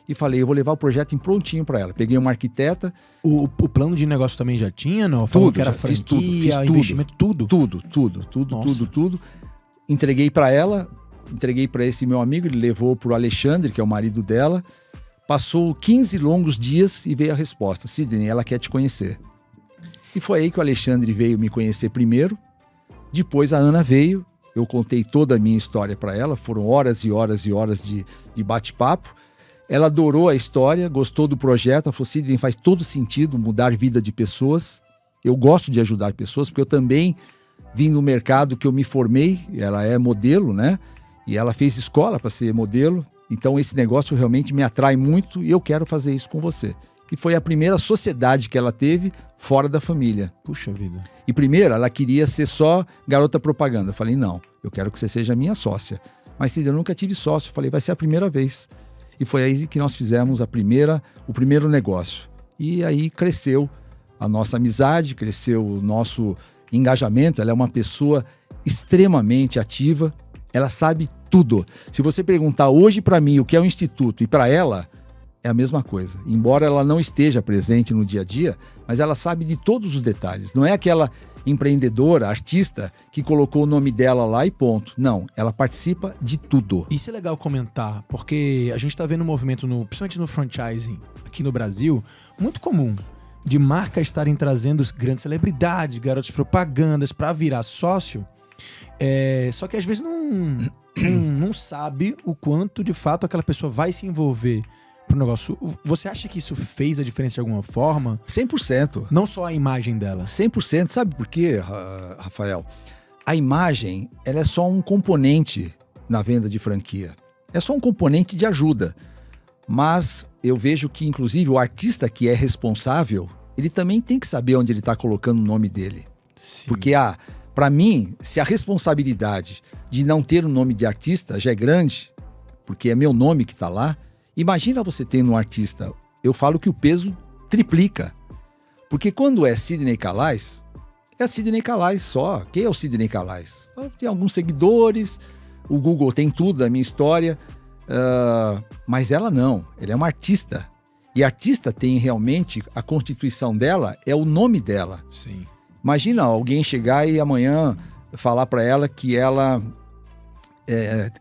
e falei, eu vou levar o projeto em prontinho para ela. Peguei uma arquiteta. O plano de negócio também já tinha, não? Falou que era franquia, investimento, tudo? Tudo. Entreguei para ela, entreguei para esse meu amigo, ele levou para o Alexandre, que é o marido dela. Passou 15 longos dias e veio a resposta. Sidney, ela quer te conhecer. E foi aí que o Alexandre veio me conhecer primeiro. Depois a Ana veio. Eu contei toda a minha história para ela, foram horas e horas e horas de bate-papo. Ela adorou a história, gostou do projeto, ela falou, Sidney, faz todo sentido mudar a vida de pessoas. Eu gosto de ajudar pessoas, porque eu também vim no mercado que eu me formei, ela é modelo, né? E ela fez escola para ser modelo, então esse negócio realmente me atrai muito e eu quero fazer isso com você. E foi a primeira sociedade que ela teve fora da família. Puxa vida. E primeiro, ela queria ser só garota propaganda. Eu falei, não, eu quero que você seja minha sócia. Mas eu nunca tive sócio. Eu falei, vai ser a primeira vez. E foi aí que nós fizemos o primeiro negócio. E aí cresceu a nossa amizade, cresceu o nosso engajamento. Ela é uma pessoa extremamente ativa. Ela sabe tudo. Se você perguntar hoje para mim o que é o Instituto e para ela, é a mesma coisa. Embora ela não esteja presente no dia a dia, mas ela sabe de todos os detalhes. Não é aquela empreendedora, artista, que colocou o nome dela lá e ponto. Não, ela participa de tudo. Isso é legal comentar, porque a gente está vendo um movimento, principalmente no franchising, aqui no Brasil, muito comum, de marcas estarem trazendo grandes celebridades, garotos propagandas para virar sócio, só que às vezes não sabe o quanto de fato aquela pessoa vai se envolver pro negócio. Você acha que isso fez a diferença de alguma forma? 100%. Não só a imagem dela. 100%. Sabe por quê, Rafael? A imagem, ela é só um componente na venda de franquia. É só um componente de ajuda. Mas eu vejo que, inclusive, o artista que é responsável, ele também tem que saber onde ele está colocando o nome dele. Sim. Porque, para mim, se a responsabilidade de não ter o nome de artista já é grande, porque é meu nome que está lá, imagina você tendo um artista, eu falo que o peso triplica. Porque quando é Sidney Calais, é Sidney Calais só. Quem é o Sidney Calais? Tem alguns seguidores, o Google tem tudo da minha história, mas ela não, ela é uma artista. E artista tem realmente, a constituição dela é o nome dela. Sim. Imagina alguém chegar e amanhã falar para ela que ela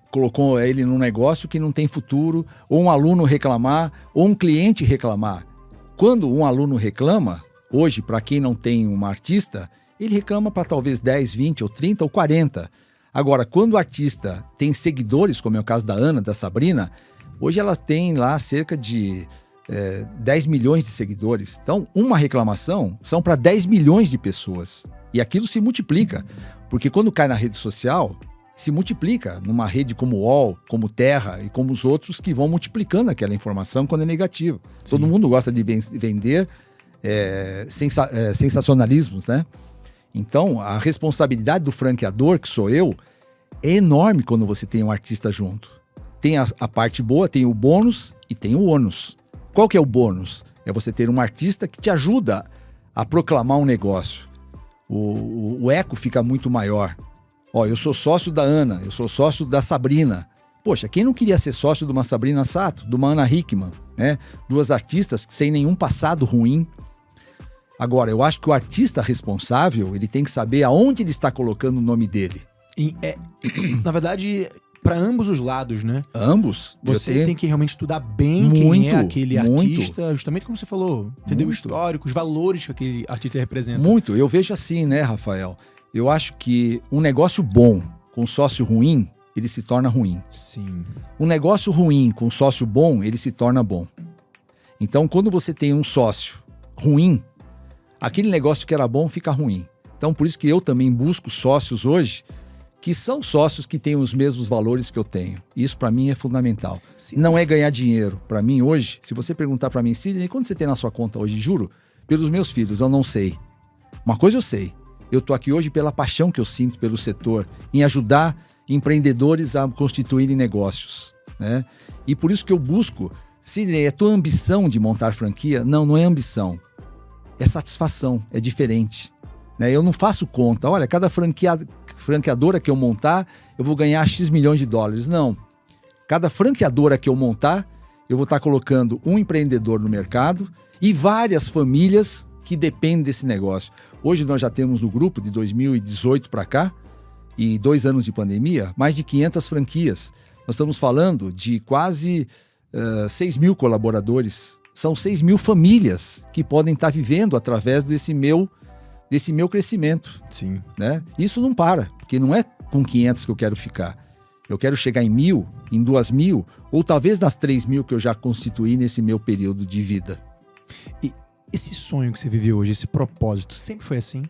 colocou ele num negócio que não tem futuro, ou um aluno reclamar, ou um cliente reclamar. Quando um aluno reclama, hoje, para quem não tem uma artista, ele reclama para talvez 10, 20, ou 30, ou 40. Agora, quando o artista tem seguidores, como é o caso da Ana, da Sabrina, hoje ela tem lá cerca de 10 milhões de seguidores. Então, uma reclamação são para 10 milhões de pessoas. E aquilo se multiplica, porque quando cai na rede social, se multiplica numa rede como o UOL, como Terra e como os outros que vão multiplicando aquela informação quando é negativa. Sim. Todo mundo gosta de vender sensacionalismos, né? Então, a responsabilidade do franqueador, que sou eu, é enorme quando você tem um artista junto. Tem a parte boa, tem o bônus e tem o ônus. Qual que é o bônus? É você ter um artista que te ajuda a proclamar um negócio. O eco fica muito maior. Eu sou sócio da Ana, eu sou sócio da Sabrina. Poxa, quem não queria ser sócio de uma Sabrina Sato, de uma Ana Hickman, né? Duas artistas sem nenhum passado ruim. Agora, eu acho que o artista responsável, ele tem que saber aonde ele está colocando o nome dele. Na verdade, para ambos os lados, né? Ambos. Você tem que realmente estudar bem quem é aquele artista, justamente como você falou, entender o histórico, os valores que aquele artista representa. Muito. Eu vejo assim, né, Rafael? Eu acho que um negócio bom com sócio ruim, ele se torna ruim. Sim. Um negócio ruim com sócio bom, ele se torna bom. Então, quando você tem um sócio ruim, aquele negócio que era bom fica ruim. Então, por isso que eu também busco sócios hoje que são sócios que têm os mesmos valores que eu tenho. Isso para mim é fundamental. Sim. Não é ganhar dinheiro. Para mim hoje, se você perguntar para mim, Sidney, quanto você tem na sua conta hoje? Juro, pelos meus filhos, eu não sei. Uma coisa eu sei, eu tô aqui hoje pela paixão que eu sinto pelo setor, em ajudar empreendedores a constituírem negócios, né? E por isso que eu busco, Sidney, é tua ambição de montar franquia? Não, não é ambição. É satisfação, é diferente. Né? Eu não faço conta, olha, cada franqueadora que eu montar, eu vou ganhar X milhões de dólares. Não. Cada franqueadora que eu montar, eu vou estar colocando um empreendedor no mercado e várias famílias que dependem desse negócio. Hoje nós já temos no grupo, de 2018 para cá, e 2 anos de pandemia, mais de 500 franquias. Nós estamos falando de quase 6 mil colaboradores. São 6 mil famílias que podem estar vivendo através desse meu crescimento. Sim. Né? Isso não para, porque não é com 500 que eu quero ficar. Eu quero chegar em 1.000, em 2.000, ou talvez nas 3.000 que eu já constituí nesse meu período de vida. E esse sonho que você vive hoje, esse propósito, sempre foi assim?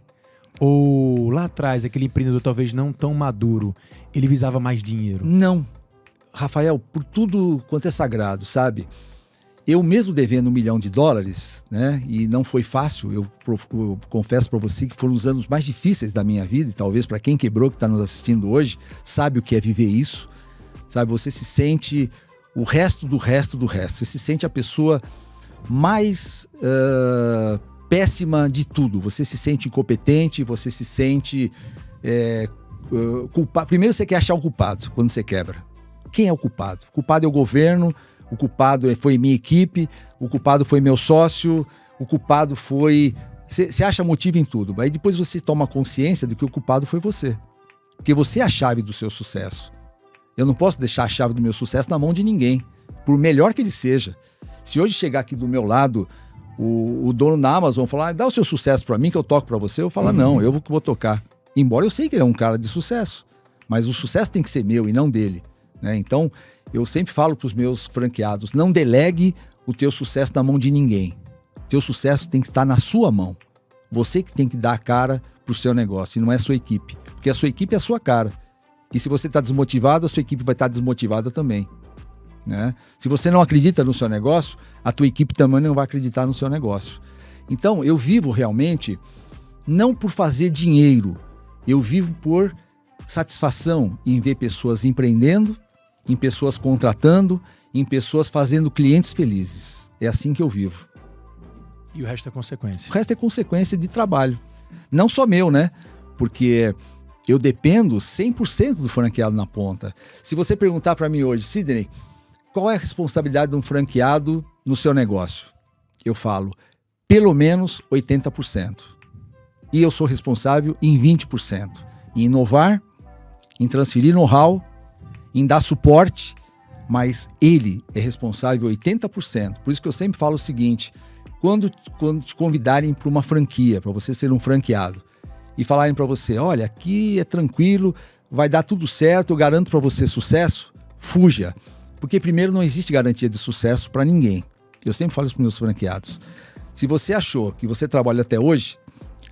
Ou lá atrás, aquele empreendedor talvez não tão maduro, ele visava mais dinheiro? Não. Rafael, por tudo quanto é sagrado, sabe? Eu mesmo devendo $1 milhão, né? E não foi fácil, eu confesso para você que foram os anos mais difíceis da minha vida, e talvez para quem quebrou, que está nos assistindo hoje, sabe o que é viver isso, sabe? Você se sente o resto do resto do resto, você se sente a pessoa mais péssima de tudo, você se sente incompetente, você se sente culpado. Primeiro você quer achar o culpado quando você quebra. Quem é o culpado? O culpado é o governo, o culpado foi minha equipe, o culpado foi meu sócio, o culpado foi... Você acha motivo em tudo, aí depois você toma consciência de que o culpado foi você. Porque você é a chave do seu sucesso. Eu não posso deixar a chave do meu sucesso na mão de ninguém, por melhor que ele seja. Se hoje chegar aqui do meu lado o dono da Amazon falar, dá o seu sucesso para mim que eu toco para você, eu falo, não, eu vou tocar. Embora eu sei que ele é um cara de sucesso, mas o sucesso tem que ser meu e não dele. Né? Então, eu sempre falo para os meus franqueados, não delegue o teu sucesso na mão de ninguém. O teu sucesso tem que estar na sua mão. Você que tem que dar a cara para o seu negócio, e não é a sua equipe. Porque a sua equipe é a sua cara. E se você está desmotivado, a sua equipe vai estar desmotivada também. Né? Se você não acredita no seu negócio, a tua equipe também não vai acreditar no seu negócio. Então, eu vivo realmente não por fazer dinheiro. Eu vivo por satisfação em ver pessoas empreendendo, em pessoas contratando, em pessoas fazendo clientes felizes. É assim que eu vivo. E o resto é consequência? O resto é consequência de trabalho. Não só meu, né? Porque eu dependo 100% do franqueado na ponta. Se você perguntar para mim hoje, Sidney, qual é a responsabilidade de um franqueado no seu negócio? Eu falo, pelo menos 80%. E eu sou responsável em 20%. Em inovar, em transferir know-how, em dar suporte, mas ele é responsável 80%. Por isso que eu sempre falo o seguinte, quando te convidarem para uma franquia, para você ser um franqueado, e falarem para você, olha, aqui é tranquilo, vai dar tudo certo, eu garanto para você sucesso, fuja. Porque primeiro não existe garantia de sucesso para ninguém. Eu sempre falo isso para os meus franqueados. Se você achou que você trabalha até hoje,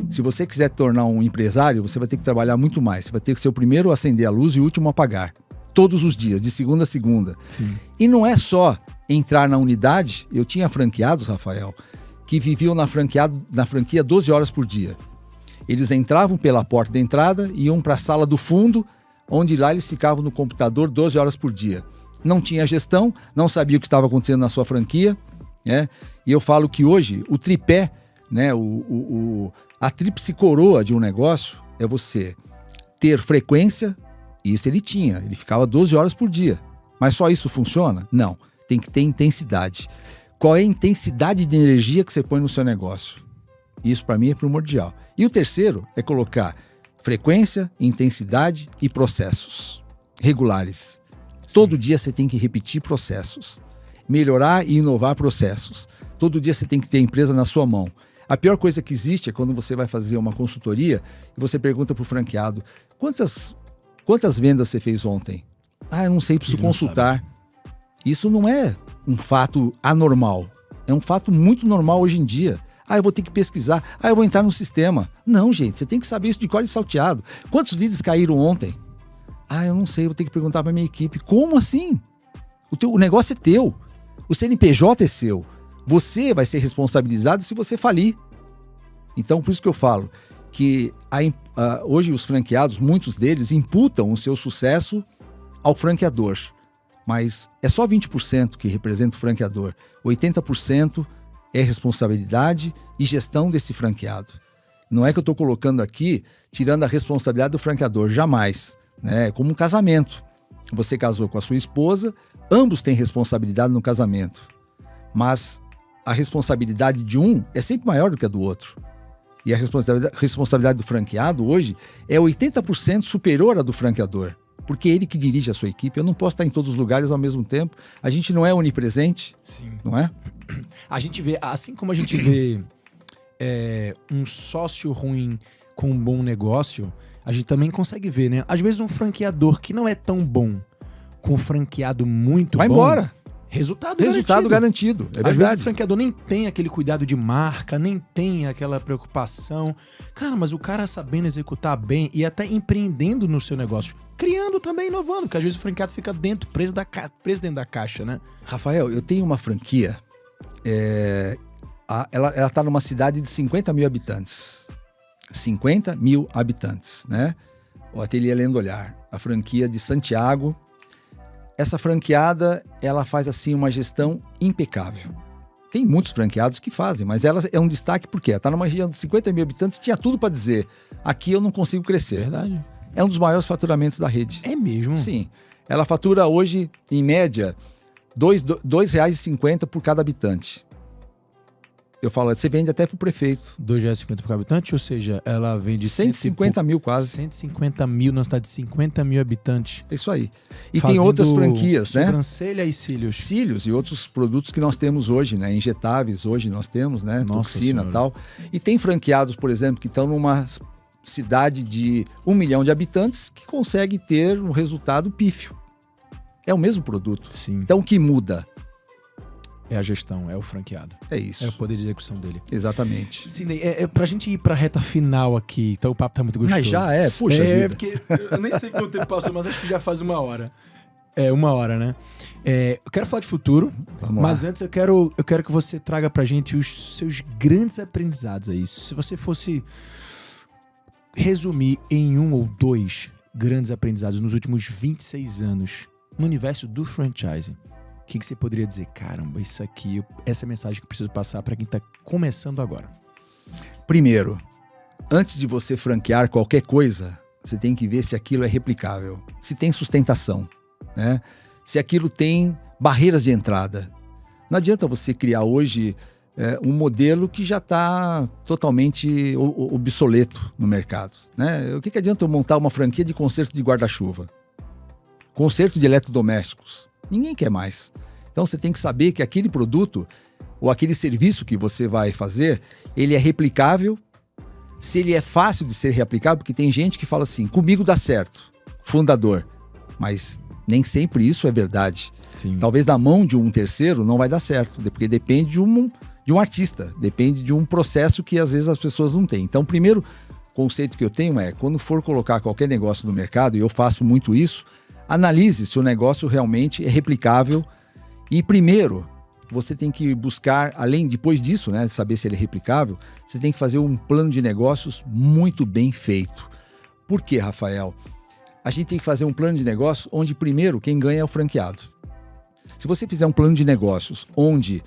se você quiser tornar um empresário, você vai ter que trabalhar muito mais. Você vai ter que ser o primeiro a acender a luz e o último a apagar. Todos os dias, de segunda a segunda. Sim. E não é só entrar na unidade. Eu tinha franqueados, Rafael, que viviam na franquia 12 horas por dia. Eles entravam pela porta da entrada e iam para a sala do fundo, onde lá eles ficavam no computador 12 horas por dia. Não tinha gestão, não sabia o que estava acontecendo na sua franquia. Né? E eu falo que hoje o tripé, né, a tríplice coroa de um negócio é você ter frequência. Isso ele tinha, ele ficava 12 horas por dia. Mas só isso funciona? Não, tem que ter intensidade. Qual é a intensidade de energia que você põe no seu negócio? Isso para mim é primordial. E o terceiro é colocar frequência, intensidade e processos regulares. Sim. Todo dia você tem que repetir processos, melhorar e inovar processos. Todo dia você tem que ter a empresa na sua mão. A pior coisa que existe é quando você vai fazer uma consultoria e você pergunta para o franqueado, quantas vendas você fez ontem? Ah, eu não sei, preciso consultar. Isso não é um fato anormal. É um fato muito normal hoje em dia. Ah, eu vou ter que pesquisar. Ah, eu vou entrar no sistema. Não, gente, você tem que saber isso de cor e salteado. Quantos leads caíram ontem? Eu não sei, vou ter que perguntar para minha equipe. Como assim? O negócio é teu. O CNPJ é seu. Você vai ser responsabilizado se você falir. Então, por isso que eu falo que hoje os franqueados, muitos deles, imputam o seu sucesso ao franqueador. Mas é só 20% que representa o franqueador. 80% é responsabilidade e gestão desse franqueado. Não é que eu estou colocando aqui, tirando a responsabilidade do franqueador, jamais. Né? É como um casamento. Você casou com a sua esposa, ambos têm responsabilidade no casamento. Mas a responsabilidade de um é sempre maior do que a do outro. E a responsabilidade do franqueado hoje é 80% superior à do franqueador. Porque é ele que dirige a sua equipe. Eu não posso estar em todos os lugares ao mesmo tempo. A gente não é onipresente. Sim. Não é? A gente vê, assim como a gente vê um sócio ruim com um bom negócio, a gente também consegue ver, né? Às vezes um franqueador que não é tão bom com um franqueado muito vai bom... Vai embora. Resultado garantido. É verdade. Às vezes o franqueador nem tem aquele cuidado de marca, nem tem aquela preocupação. Cara, mas o cara sabendo executar bem e até empreendendo no seu negócio, criando também, inovando, porque às vezes o franqueado fica preso dentro da caixa, né? Rafael, eu tenho uma franquia, ela tá numa cidade de 50 mil habitantes. 50 mil habitantes, né? O Ateliê Lendo Olhar, a franquia de Santiago. Essa franqueada, ela faz assim uma gestão impecável. Tem muitos franqueados que fazem, mas ela é um destaque porque ela está numa região de 50 mil habitantes, tinha tudo para dizer, aqui eu não consigo crescer. Verdade. É um dos maiores faturamentos da rede. É mesmo? Sim. Ela fatura hoje, em média, R$ 2,50 por cada habitante. Eu falo, você vende até pro prefeito. R$ 2,50 por habitante, ou seja, ela vende 150 mil quase. 150 mil na cidade de 50 mil habitantes. É isso aí. E tem outras franquias, né? Sobrancelha e cílios. Cílios e outros produtos que nós temos hoje, né? Injetáveis hoje nós temos, né? Toxina e tal. E tem franqueados, por exemplo, que estão numa cidade de 1 milhão de habitantes que consegue ter um resultado pífio. É o mesmo produto. Sim. Então o que muda? É a gestão, é o franqueado. É isso. É o poder de execução dele. Exatamente. Sidney, pra gente ir pra reta final aqui, então o papo tá muito gostoso. Mas já é, puxa vida. Porque eu nem sei quanto tempo passou, mas acho que já faz 1 hora. 1 hora, né? Eu quero falar de futuro, mas antes eu quero que você traga pra gente os seus grandes aprendizados aí. Se você fosse resumir em 1 ou 2 grandes aprendizados nos últimos 26 anos no universo do franchising, o que você poderia dizer? Caramba, isso aqui, essa é a mensagem que eu preciso passar para quem está começando agora. Primeiro, antes de você franquear qualquer coisa, você tem que ver se aquilo é replicável, se tem sustentação, né? Se aquilo tem barreiras de entrada. Não adianta você criar hoje um modelo que já está totalmente obsoleto no mercado, né? O que adianta eu montar uma franquia de conserto de guarda-chuva? Conserto de eletrodomésticos? Ninguém quer mais. Então você tem que saber que aquele produto ou aquele serviço que você vai fazer, ele é replicável, se ele é fácil de ser reaplicável, porque tem gente que fala assim, comigo dá certo, fundador, mas nem sempre isso é verdade. Sim. Talvez na mão de um terceiro não vai dar certo, porque depende de um artista, depende de um processo que às vezes as pessoas não têm. Então o primeiro conceito que eu tenho é, quando for colocar qualquer negócio no mercado, e eu faço muito isso, analise se o negócio realmente é replicável e primeiro você tem que buscar, depois disso, né, saber se ele é replicável, você tem que fazer um plano de negócios muito bem feito. Por quê, Rafael? A gente tem que fazer um plano de negócios onde primeiro quem ganha é o franqueado. Se você fizer um plano de negócios onde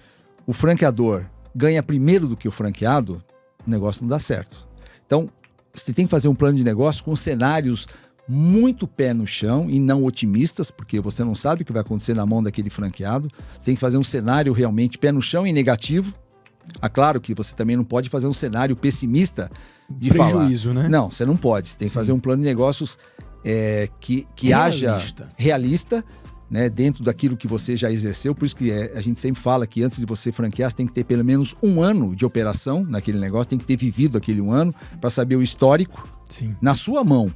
o franqueador ganha primeiro do que o franqueado, o negócio não dá certo. Então, você tem que fazer um plano de negócio com cenários muito pé no chão e não otimistas, porque você não sabe o que vai acontecer na mão daquele franqueado. Você tem que fazer um cenário realmente pé no chão e negativo. Claro que você também não pode fazer um cenário pessimista de prejuízo, falar. Né? Não, você não pode. Você tem que fazer um plano de negócios que haja realista, né, dentro daquilo que você já exerceu. Por isso que a gente sempre fala que antes de você franquear, você tem que ter pelo menos 1 ano de operação naquele negócio, tem que ter vivido aquele 1 ano para saber o histórico. Sim. Na sua mão.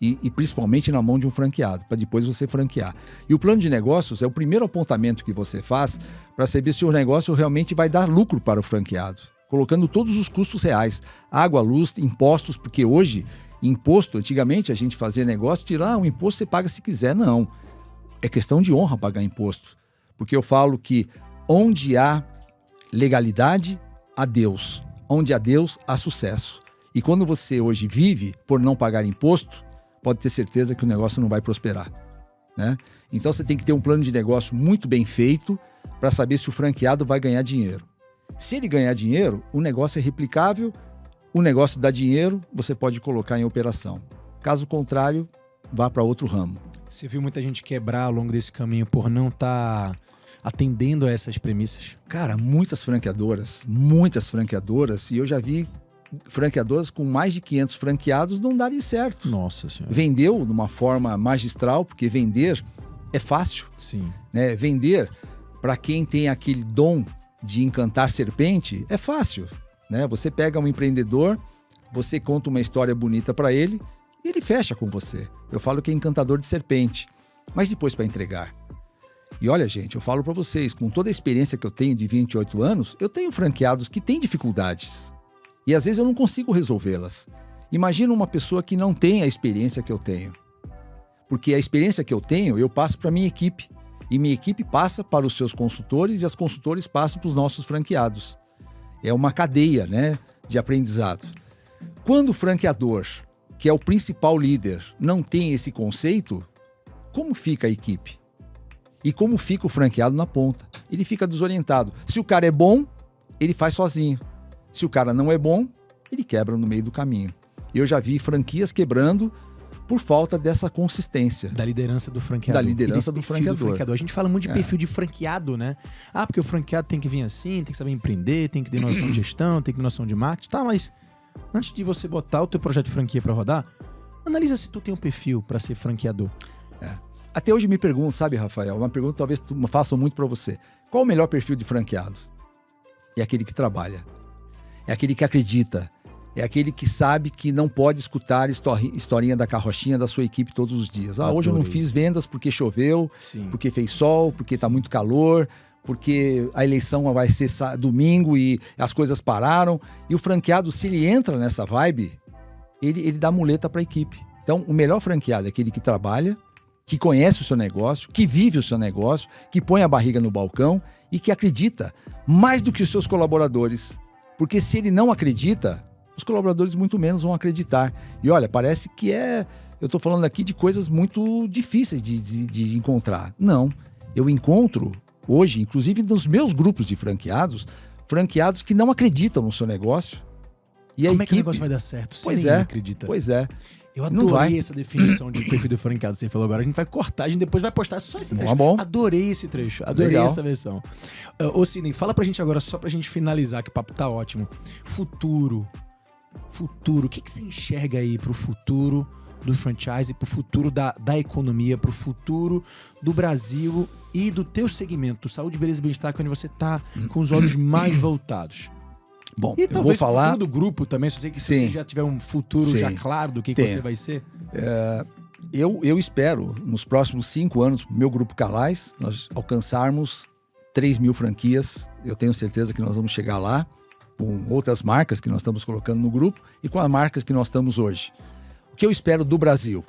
E principalmente na mão de um franqueado, para depois você franquear. E o plano de negócios é o primeiro apontamento que você faz para saber se o negócio realmente vai dar lucro para o franqueado, colocando todos os custos reais, água, luz, impostos, porque hoje Imposto, antigamente a gente fazia negócio, tirar o imposto você paga se quiser. Não. É questão de honra pagar imposto. Porque eu falo que onde há legalidade, há Deus. Onde há Deus, há sucesso. E quando você hoje vive por não pagar imposto, pode ter certeza que o negócio não vai prosperar, né? Então você tem que ter um plano de negócio muito bem feito para saber se o franqueado vai ganhar dinheiro. Se ele ganhar dinheiro, o negócio é replicável, o negócio dá dinheiro, você pode colocar em operação. Caso contrário, vá para outro ramo. Você viu muita gente quebrar ao longo desse caminho por não estar atendendo a essas premissas? Cara, muitas franqueadoras, e eu já vi franqueadoras com mais de 500 franqueados não darem certo. Nossa Senhora. Vendeu de uma forma magistral, porque vender é fácil. Sim. Né? Vender, para quem tem aquele dom de encantar serpente, é fácil. Né? Você pega um empreendedor, você conta uma história bonita para ele e ele fecha com você. Eu falo que é encantador de serpente. Mas depois para entregar. E olha, gente, eu falo para vocês, com toda a experiência que eu tenho de 28 anos, eu tenho franqueados que têm dificuldades. E às vezes eu não consigo resolvê-las. Imagina uma pessoa que não tem a experiência que eu tenho. Porque a experiência que eu tenho, eu passo para a minha equipe. E minha equipe passa para os seus consultores e as consultores passam para os nossos franqueados. É uma cadeia, né, de aprendizado. Quando o franqueador, que é o principal líder, não tem esse conceito, como fica a equipe? E como fica o franqueado na ponta? Ele fica desorientado. Se o cara é bom, ele faz sozinho. Se o cara não é bom, ele quebra no meio do caminho. Eu já vi franquias quebrando por falta dessa consistência. Da liderança do franqueador. Da liderança do franqueador. A gente fala muito de perfil de franqueado, né? Ah, porque o franqueado tem que vir assim, tem que saber empreender, tem que ter noção de gestão, tem que ter noção de marketing. Tá, mas antes de você botar o teu projeto de franquia para rodar, analisa se tu tem um perfil para ser franqueador. Até hoje me pergunto, sabe, Rafael? Uma pergunta talvez façam muito para você. Qual o melhor perfil de franqueado? É aquele que trabalha. É aquele que acredita. É aquele que sabe que não pode escutar historinha da carrochinha da sua equipe todos os dias. Hoje eu não fiz vendas porque choveu, Sim. porque fez sol, porque está muito calor, porque a eleição vai ser domingo e as coisas pararam. E o franqueado, se ele entra nessa vibe, ele dá muleta para a equipe. Então, o melhor franqueado é aquele que trabalha, que conhece o seu negócio, que vive o seu negócio, que põe a barriga no balcão e que acredita mais do que os seus colaboradores. Porque se ele não acredita, os colaboradores muito menos vão acreditar. E olha, parece que eu estou falando aqui de coisas muito difíceis de encontrar. Não, eu encontro hoje, inclusive nos meus grupos de franqueados que não acreditam no seu negócio. E como é que o negócio vai dar certo se ninguém acredita? Pois é. Eu adorei essa definição de perfil do franqueado que você falou agora. A gente vai cortar, a gente depois vai postar só esse trecho. Bom. Adorei esse trecho, adorei essa versão. Ô Sidney, fala pra gente agora, só pra gente finalizar, que o papo tá ótimo. Futuro, o que você enxerga aí pro futuro do franchise, pro futuro da economia, pro futuro do Brasil e do teu segmento, saúde, beleza e bem-estar, que é onde você tá com os olhos mais voltados? Bom, e eu vou falar o futuro do grupo também, se você já tiver um futuro já claro do que você vai ser. Eu espero, nos próximos 5 anos, meu grupo Calais, nós alcançarmos 3.000 franquias. Eu tenho certeza que nós vamos chegar lá, com outras marcas que nós estamos colocando no grupo e com as marcas que nós estamos hoje. O que eu espero do Brasil?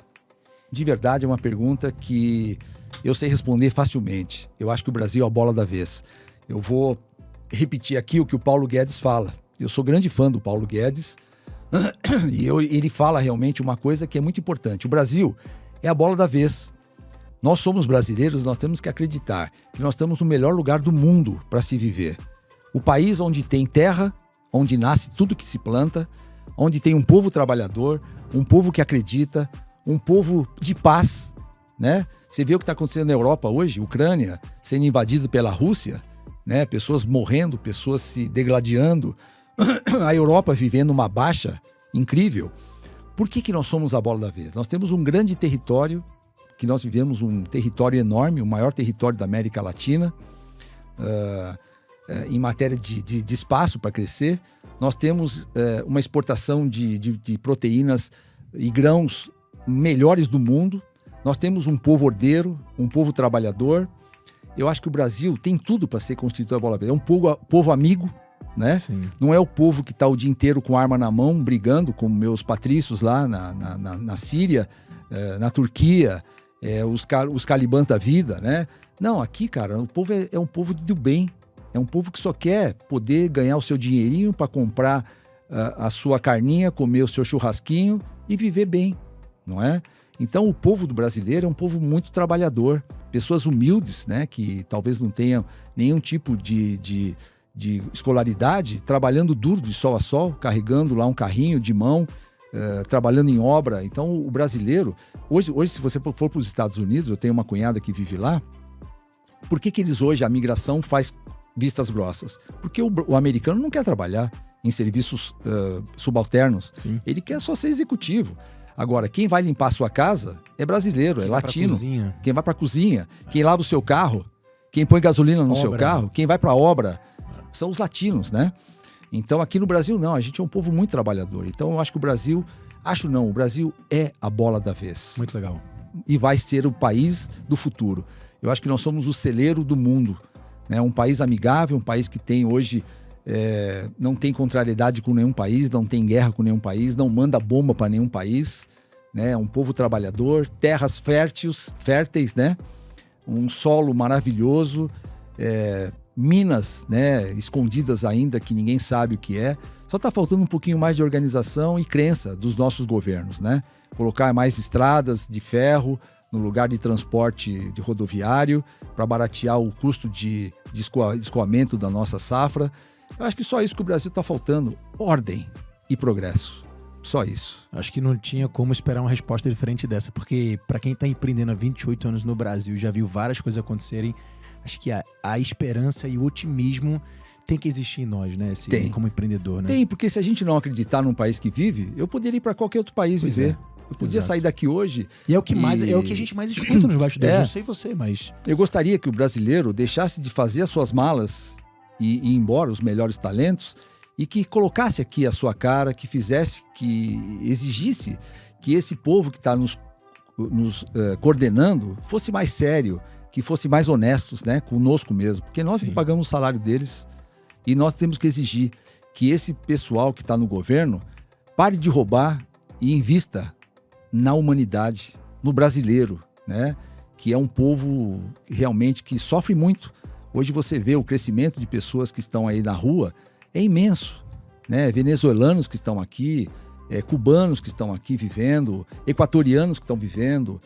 De verdade, é uma pergunta que eu sei responder facilmente. Eu acho que o Brasil é a bola da vez. Eu vou repetir aqui o que o Paulo Guedes fala. Eu sou grande fã do Paulo Guedes e ele fala realmente uma coisa que é muito importante. O Brasil é a bola da vez. Nós somos brasileiros, nós temos que acreditar que nós estamos no melhor lugar do mundo para se viver. O país onde tem terra, onde nasce tudo que se planta, onde tem um povo trabalhador, um povo que acredita, um povo de paz, né? Você vê o que está acontecendo na Europa hoje, Ucrânia sendo invadido pela Rússia, né? Pessoas morrendo, pessoas se degladiando, a Europa vivendo uma baixa incrível. Por que nós somos a bola da vez? Nós temos um grande território, que nós vivemos um território enorme, o maior território da América Latina, em matéria de espaço para crescer. Nós temos uma exportação de proteínas e grãos melhores do mundo. Nós temos um povo ordeiro, um povo trabalhador. Eu acho que o Brasil tem tudo para ser constituído a bola da vez. É um povo amigo, né? Sim. Não é o povo que está o dia inteiro com arma na mão, brigando com meus patrícios lá na Síria, na Turquia, os calibãs da vida, né? Não, aqui, cara, o povo é um povo do bem. É um povo que só quer poder ganhar o seu dinheirinho para comprar a sua carninha, comer o seu churrasquinho e viver bem, não é? Então, o povo do brasileiro é um povo muito trabalhador. Pessoas humildes, né? Que talvez não tenham nenhum tipo de escolaridade, trabalhando duro de sol a sol, carregando lá um carrinho de mão, trabalhando em obra. Então, o brasileiro... Hoje, se você for para os Estados Unidos, eu tenho uma cunhada que vive lá, por que eles hoje, a migração faz vistas grossas? Porque o americano não quer trabalhar em serviços subalternos. Sim. Ele quer só ser executivo. Agora, quem vai limpar a sua casa é brasileiro, é latino. Quem vai para a cozinha, quem lava o seu carro, quem põe gasolina no seu carro, quem vai para a obra, são os latinos, né? Então, aqui no Brasil, não. A gente é um povo muito trabalhador. Então, eu acho que o Brasil... o Brasil é a bola da vez. Muito legal. E vai ser o país do futuro. Eu acho que nós somos o celeiro do mundo, né? Um país amigável, um país que tem hoje... não tem contrariedade com nenhum país, não tem guerra com nenhum país, não manda bomba para nenhum país, né? Um povo trabalhador, terras férteis, né? Um solo maravilhoso, minas, né? Escondidas ainda que ninguém sabe o que é. Só está faltando um pouquinho mais de organização e crença dos nossos governos, né? Colocar mais estradas de ferro no lugar de transporte de rodoviário para baratear o custo de escoamento da nossa safra. Eu acho que só isso que o Brasil está faltando. Ordem e progresso. Só isso. Acho que não tinha como esperar uma resposta diferente dessa, porque para quem está empreendendo há 28 anos no Brasil, já viu várias coisas acontecerem, acho que a esperança e o otimismo tem que existir em nós, né? Tem. Como empreendedor, né? Tem, porque se a gente não acreditar num país que vive, eu poderia ir para qualquer outro país viver. Eu podia sair daqui hoje. E é o que a gente mais escuta nos bastidores. Não sei você, mas... Eu gostaria que o brasileiro deixasse de fazer as suas malas e ir embora, os melhores talentos, e que colocasse aqui a sua cara, que fizesse, que exigisse que esse povo que está nos coordenando fosse mais sério, que fosse mais honestos, né, conosco mesmo. Porque nós que pagamos o salário deles e nós temos que exigir que esse pessoal que está no governo pare de roubar e invista na humanidade, no brasileiro, né, que é um povo realmente que sofre muito. Hoje você vê o crescimento de pessoas que estão aí na rua, é imenso, né? Venezuelanos que estão aqui, cubanos que estão aqui vivendo, equatorianos que estão vivendo,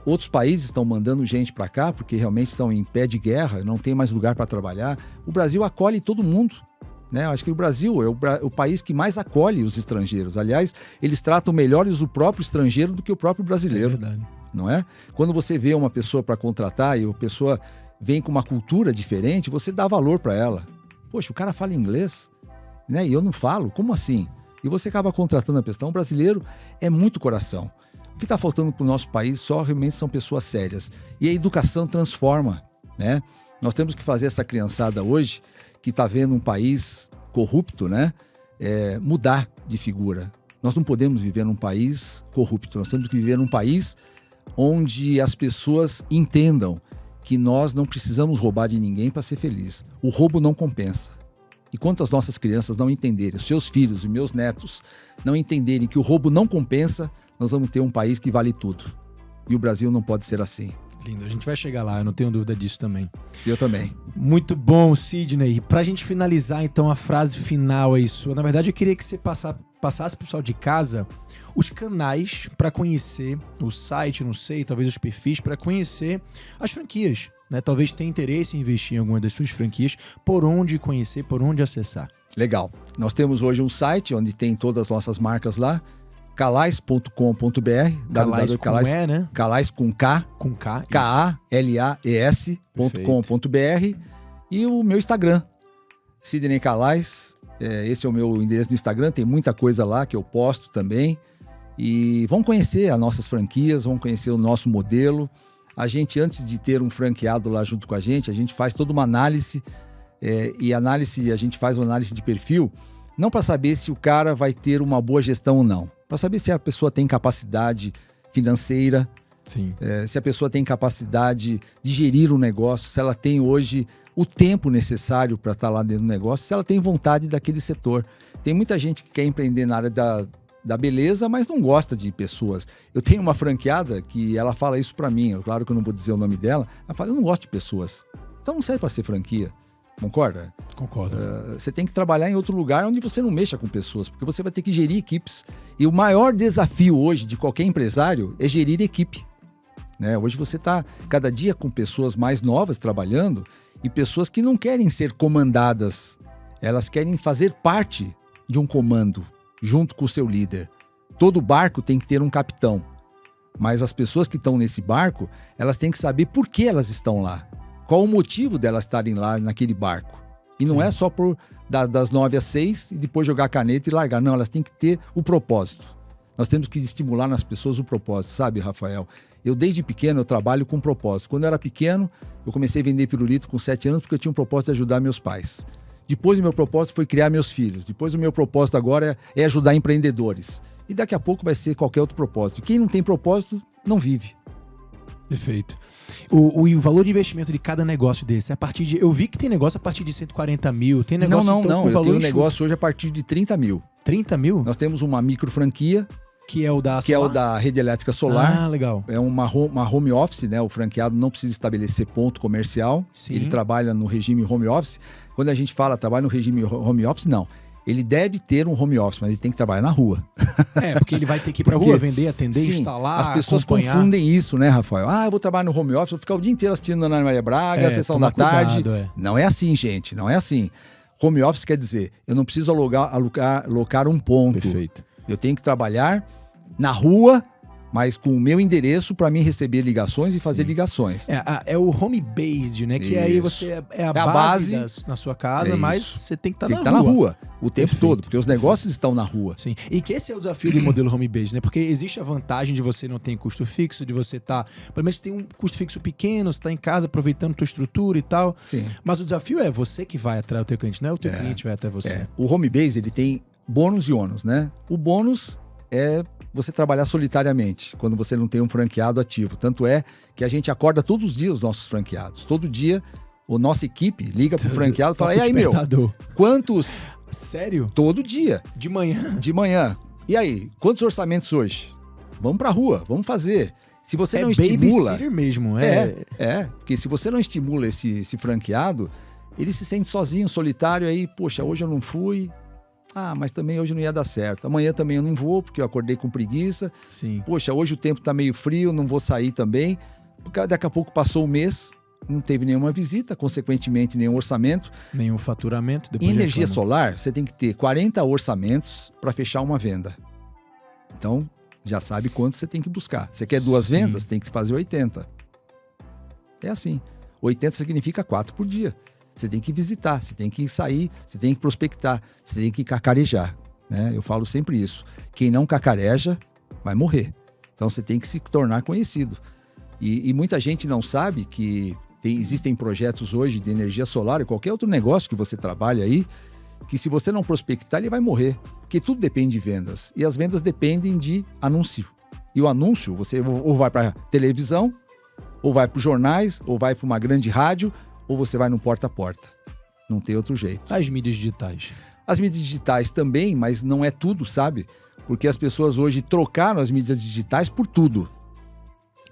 outros países estão mandando gente para cá porque realmente estão em pé de guerra, não tem mais lugar para trabalhar. O Brasil acolhe todo mundo, né? Acho que o Brasil é o país que mais acolhe os estrangeiros. Aliás, eles tratam melhores o próprio estrangeiro do que o próprio brasileiro. É verdade. Não é? Quando você vê uma pessoa para contratar e a pessoa vem com uma cultura diferente, você dá valor para ela. Poxa, o cara fala inglês, né? E eu não falo, como assim? E você acaba contratando a pessoa. O brasileiro é muito coração. O que está faltando para o nosso país só realmente são pessoas sérias. E a educação transforma, né? Nós temos que fazer essa criançada hoje, que está vendo um país corrupto, né? Mudar de figura. Nós não podemos viver num país corrupto. Nós temos que viver num país onde as pessoas entendam que nós não precisamos roubar de ninguém para ser feliz. O roubo não compensa. E quanto as nossas crianças não entenderem, os seus filhos e meus netos não entenderem que o roubo não compensa, nós vamos ter um país que vale tudo. E o Brasil não pode ser assim. Lindo, a gente vai chegar lá, eu não tenho dúvida disso também. Eu também. Muito bom, Sidney. Pra gente finalizar, então, a frase final aí sua. Na verdade, eu queria que você passasse pro pessoal de casa os canais para conhecer o site, não sei, talvez os perfis, para conhecer as franquias, né? Talvez tenha interesse em investir em alguma das suas franquias, por onde conhecer, por onde acessar. Legal. Nós temos hoje um site onde tem todas as nossas marcas lá, calais.com.br, Calais, né? Calais com K, KALAES.com.br, e o meu Instagram, Sidney Calais. Esse é o meu endereço no Instagram, tem muita coisa lá que eu posto também. E vão conhecer as nossas franquias, vão conhecer o nosso modelo. A gente, antes de ter um franqueado lá junto com a gente faz toda uma análise, a gente faz uma análise de perfil, não para saber se o cara vai ter uma boa gestão ou não, para saber se a pessoa tem capacidade financeira, sim. Se a pessoa tem capacidade de gerir um negócio, se ela tem hoje o tempo necessário para estar lá dentro do negócio, se ela tem vontade daquele setor. Tem muita gente que quer empreender na área da beleza, mas não gosta de pessoas. Eu tenho uma franqueada que ela fala isso para mim, claro que eu não vou dizer o nome dela, ela fala, eu não gosto de pessoas. Então não serve para ser franquia. Concorda? Concordo. Você tem que trabalhar em outro lugar onde você não mexa com pessoas, porque você vai ter que gerir equipes. E o maior desafio hoje de qualquer empresário é gerir equipe. Né? Hoje você está cada dia com pessoas mais novas trabalhando e pessoas que não querem ser comandadas. Elas querem fazer parte de um comando junto com o seu líder. Todo barco tem que ter um capitão. Mas as pessoas que estão nesse barco, elas têm que saber por que elas estão lá. Qual o motivo delas estarem lá naquele barco? E não é só das 9 às 6 e depois jogar a caneta e largar. Não, elas têm que ter o propósito. Nós temos que estimular nas pessoas o propósito, sabe, Rafael? Eu, desde pequeno, eu trabalho com propósito. Quando eu era pequeno, eu comecei a vender pirulito com 7 anos porque eu tinha um propósito de ajudar meus pais. Depois, o meu propósito foi criar meus filhos. Depois, o meu propósito agora é ajudar empreendedores. E daqui a pouco vai ser qualquer outro propósito. Quem não tem propósito, não vive. Perfeito. O valor de investimento de cada negócio desse é a partir de... Eu vi que tem negócio a partir de 140 mil. Tem negócio não. Eu tenho um negócio hoje a partir de 30 mil. 30 mil? Nós temos uma micro franquia. Que é o da Solar? Que é o da rede elétrica solar. Ah, legal. É uma home office, né? O franqueado não precisa estabelecer ponto comercial. Sim. Ele trabalha no regime home office. Quando a gente fala trabalha no regime home office, não. Ele deve ter um home office, mas ele tem que trabalhar na rua. Porque ele vai ter que ir pra rua, vender, atender, sim, instalar, as pessoas acompanhar. Confundem isso, né, Rafael? Eu vou trabalhar no home office, vou ficar o dia inteiro assistindo Ana Maria Braga, a sessão da tarde. Não é assim, gente, não é assim. Home office quer dizer, eu não preciso alocar um ponto. Perfeito. Eu tenho que trabalhar na rua, mas com o meu endereço para mim receber ligações e fazer ligações. É o home based, né? Que aí você é a base na sua casa, mas você tem que estar na rua o tempo todo, porque os negócios estão na rua. Sim. E que esse é o desafio do modelo home based, né? Porque existe a vantagem de você não ter custo fixo, de você estar... Pelo menos tem um custo fixo pequeno, você está em casa aproveitando a tua estrutura e tal. Sim. Mas o desafio é você que vai atrás do teu cliente, não é o teu cliente que vai até você. O home based, ele tem bônus e ônus, né? O bônus é você trabalhar solitariamente, quando você não tem um franqueado ativo. Tanto é que a gente acorda todos os dias os nossos franqueados. Todo dia, a nossa equipe liga pro franqueado e fala, e aí, meu, quantos... Sério? Todo dia. De manhã? De manhã. E aí, quantos orçamentos hoje? Vamos pra rua, vamos fazer. Se você não estimula... babysitter mesmo. Porque se você não estimula esse franqueado, ele se sente sozinho, solitário, aí, poxa, hoje eu não fui... mas também hoje não ia dar certo. Amanhã também eu não vou, porque eu acordei com preguiça. Sim. Poxa, hoje o tempo tá meio frio, não vou sair também. Porque daqui a pouco passou o mês, não teve nenhuma visita, consequentemente nenhum orçamento. Nenhum faturamento. Em energia solar, você tem que ter 40 orçamentos para fechar uma venda. Então, já sabe quanto você tem que buscar. Você quer 2 vendas, tem que fazer 80. É assim. 80 significa 4 por dia. Você tem que visitar, você tem que sair, você tem que prospectar, você tem que cacarejar, né? Eu falo sempre isso. Quem não cacareja vai morrer. Então você tem que se tornar conhecido. E muita gente não sabe que existem projetos hoje de energia solar ou qualquer outro negócio que você trabalha aí, que se você não prospectar, ele vai morrer. Porque tudo depende de vendas. E as vendas dependem de anúncio. E o anúncio, você ou vai para televisão, ou vai para os jornais, ou vai para uma grande rádio, ou você vai no porta a porta. Não tem outro jeito. As mídias digitais. As mídias digitais também, mas não é tudo, sabe? Porque as pessoas hoje trocaram as mídias digitais por tudo.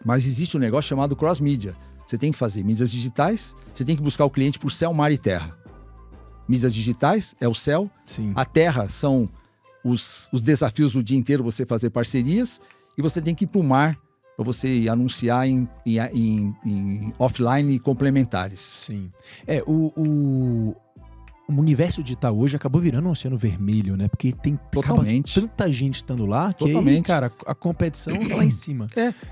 Mas existe um negócio chamado cross-mídia. Você tem que fazer mídias digitais, você tem que buscar o cliente por céu, mar e terra. Mídias digitais é o céu, sim. A terra são os desafios do dia inteiro, você fazer parcerias, e você tem que ir para o mar, para você anunciar em offline complementares. Sim. O universo digital hoje acabou virando um oceano vermelho, né? Porque tem tanta gente estando lá que aí, cara, a competição tá lá em cima.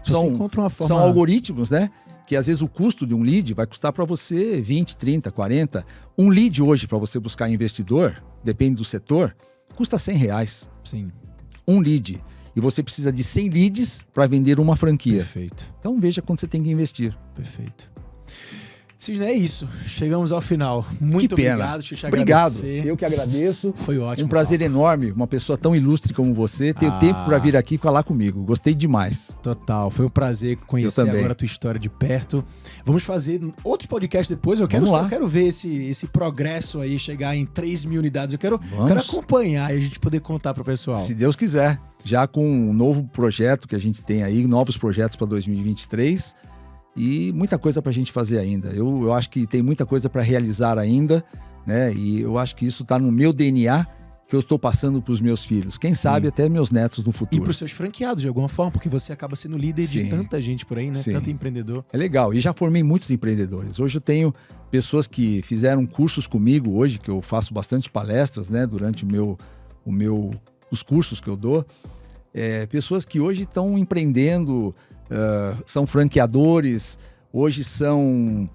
São algoritmos, né? Que às vezes o custo de um lead vai custar para você 20, 30, 40. Um lead hoje, para você buscar investidor, depende do setor, custa R$100. Sim. Um lead. E você precisa de 100 leads para vender uma franquia. Perfeito. Então veja quanto você tem que investir. Perfeito. Sidney, é isso. Chegamos ao final. Muito obrigado. Deixa eu te agradecer. Eu que agradeço. Foi ótimo. Um prazer enorme. Uma pessoa tão ilustre como você ter tempo para vir aqui falar comigo. Gostei demais. Total. Foi um prazer conhecer agora a tua história de perto. Vamos fazer outros podcasts depois. Eu quero ver esse progresso aí chegar em 3 mil unidades. Eu quero acompanhar e a gente poder contar para o pessoal. Se Deus quiser. Já com um novo projeto que a gente tem aí, novos projetos para 2023. E muita coisa para a gente fazer ainda. Eu acho que tem muita coisa para realizar ainda, né? E eu acho que isso está no meu DNA, que eu estou passando para os meus filhos. Quem sabe até meus netos no futuro. E para os seus franqueados, de alguma forma, porque você acaba sendo líder de tanta gente por aí, né? Sim. Tanto empreendedor. É legal. E já formei muitos empreendedores. Hoje eu tenho pessoas que fizeram cursos comigo hoje, que eu faço bastante palestras, né? Durante os cursos que eu dou. Pessoas que hoje estão empreendendo, são franqueadores, hoje são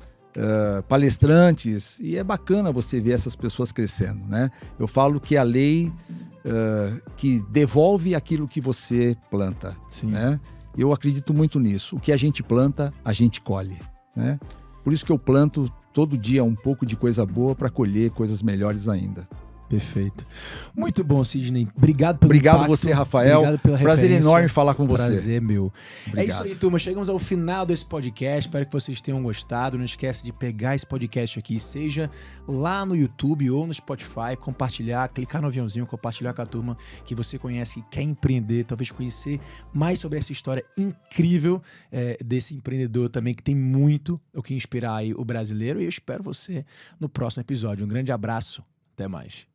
palestrantes, e é bacana você ver essas pessoas crescendo, né? Eu falo que a lei que devolve aquilo que você planta, né? Eu acredito muito nisso. O que a gente planta, a gente colhe, né? Por isso que eu planto todo dia um pouco de coisa boa para colher coisas melhores ainda. Perfeito. Muito bom, Sidney. Obrigado pelo impacto. Você, Rafael. Obrigado pela prazer enorme falar com você. Prazer, meu. Obrigado. É isso aí, turma. Chegamos ao final desse podcast. Espero que vocês tenham gostado. Não esquece de pegar esse podcast aqui, seja lá no YouTube ou no Spotify, compartilhar, clicar no aviãozinho, compartilhar com a turma que você conhece, que quer empreender, talvez conhecer mais sobre essa história incrível desse empreendedor também, que tem muito o que inspirar aí o brasileiro. E eu espero você no próximo episódio. Um grande abraço. Até mais.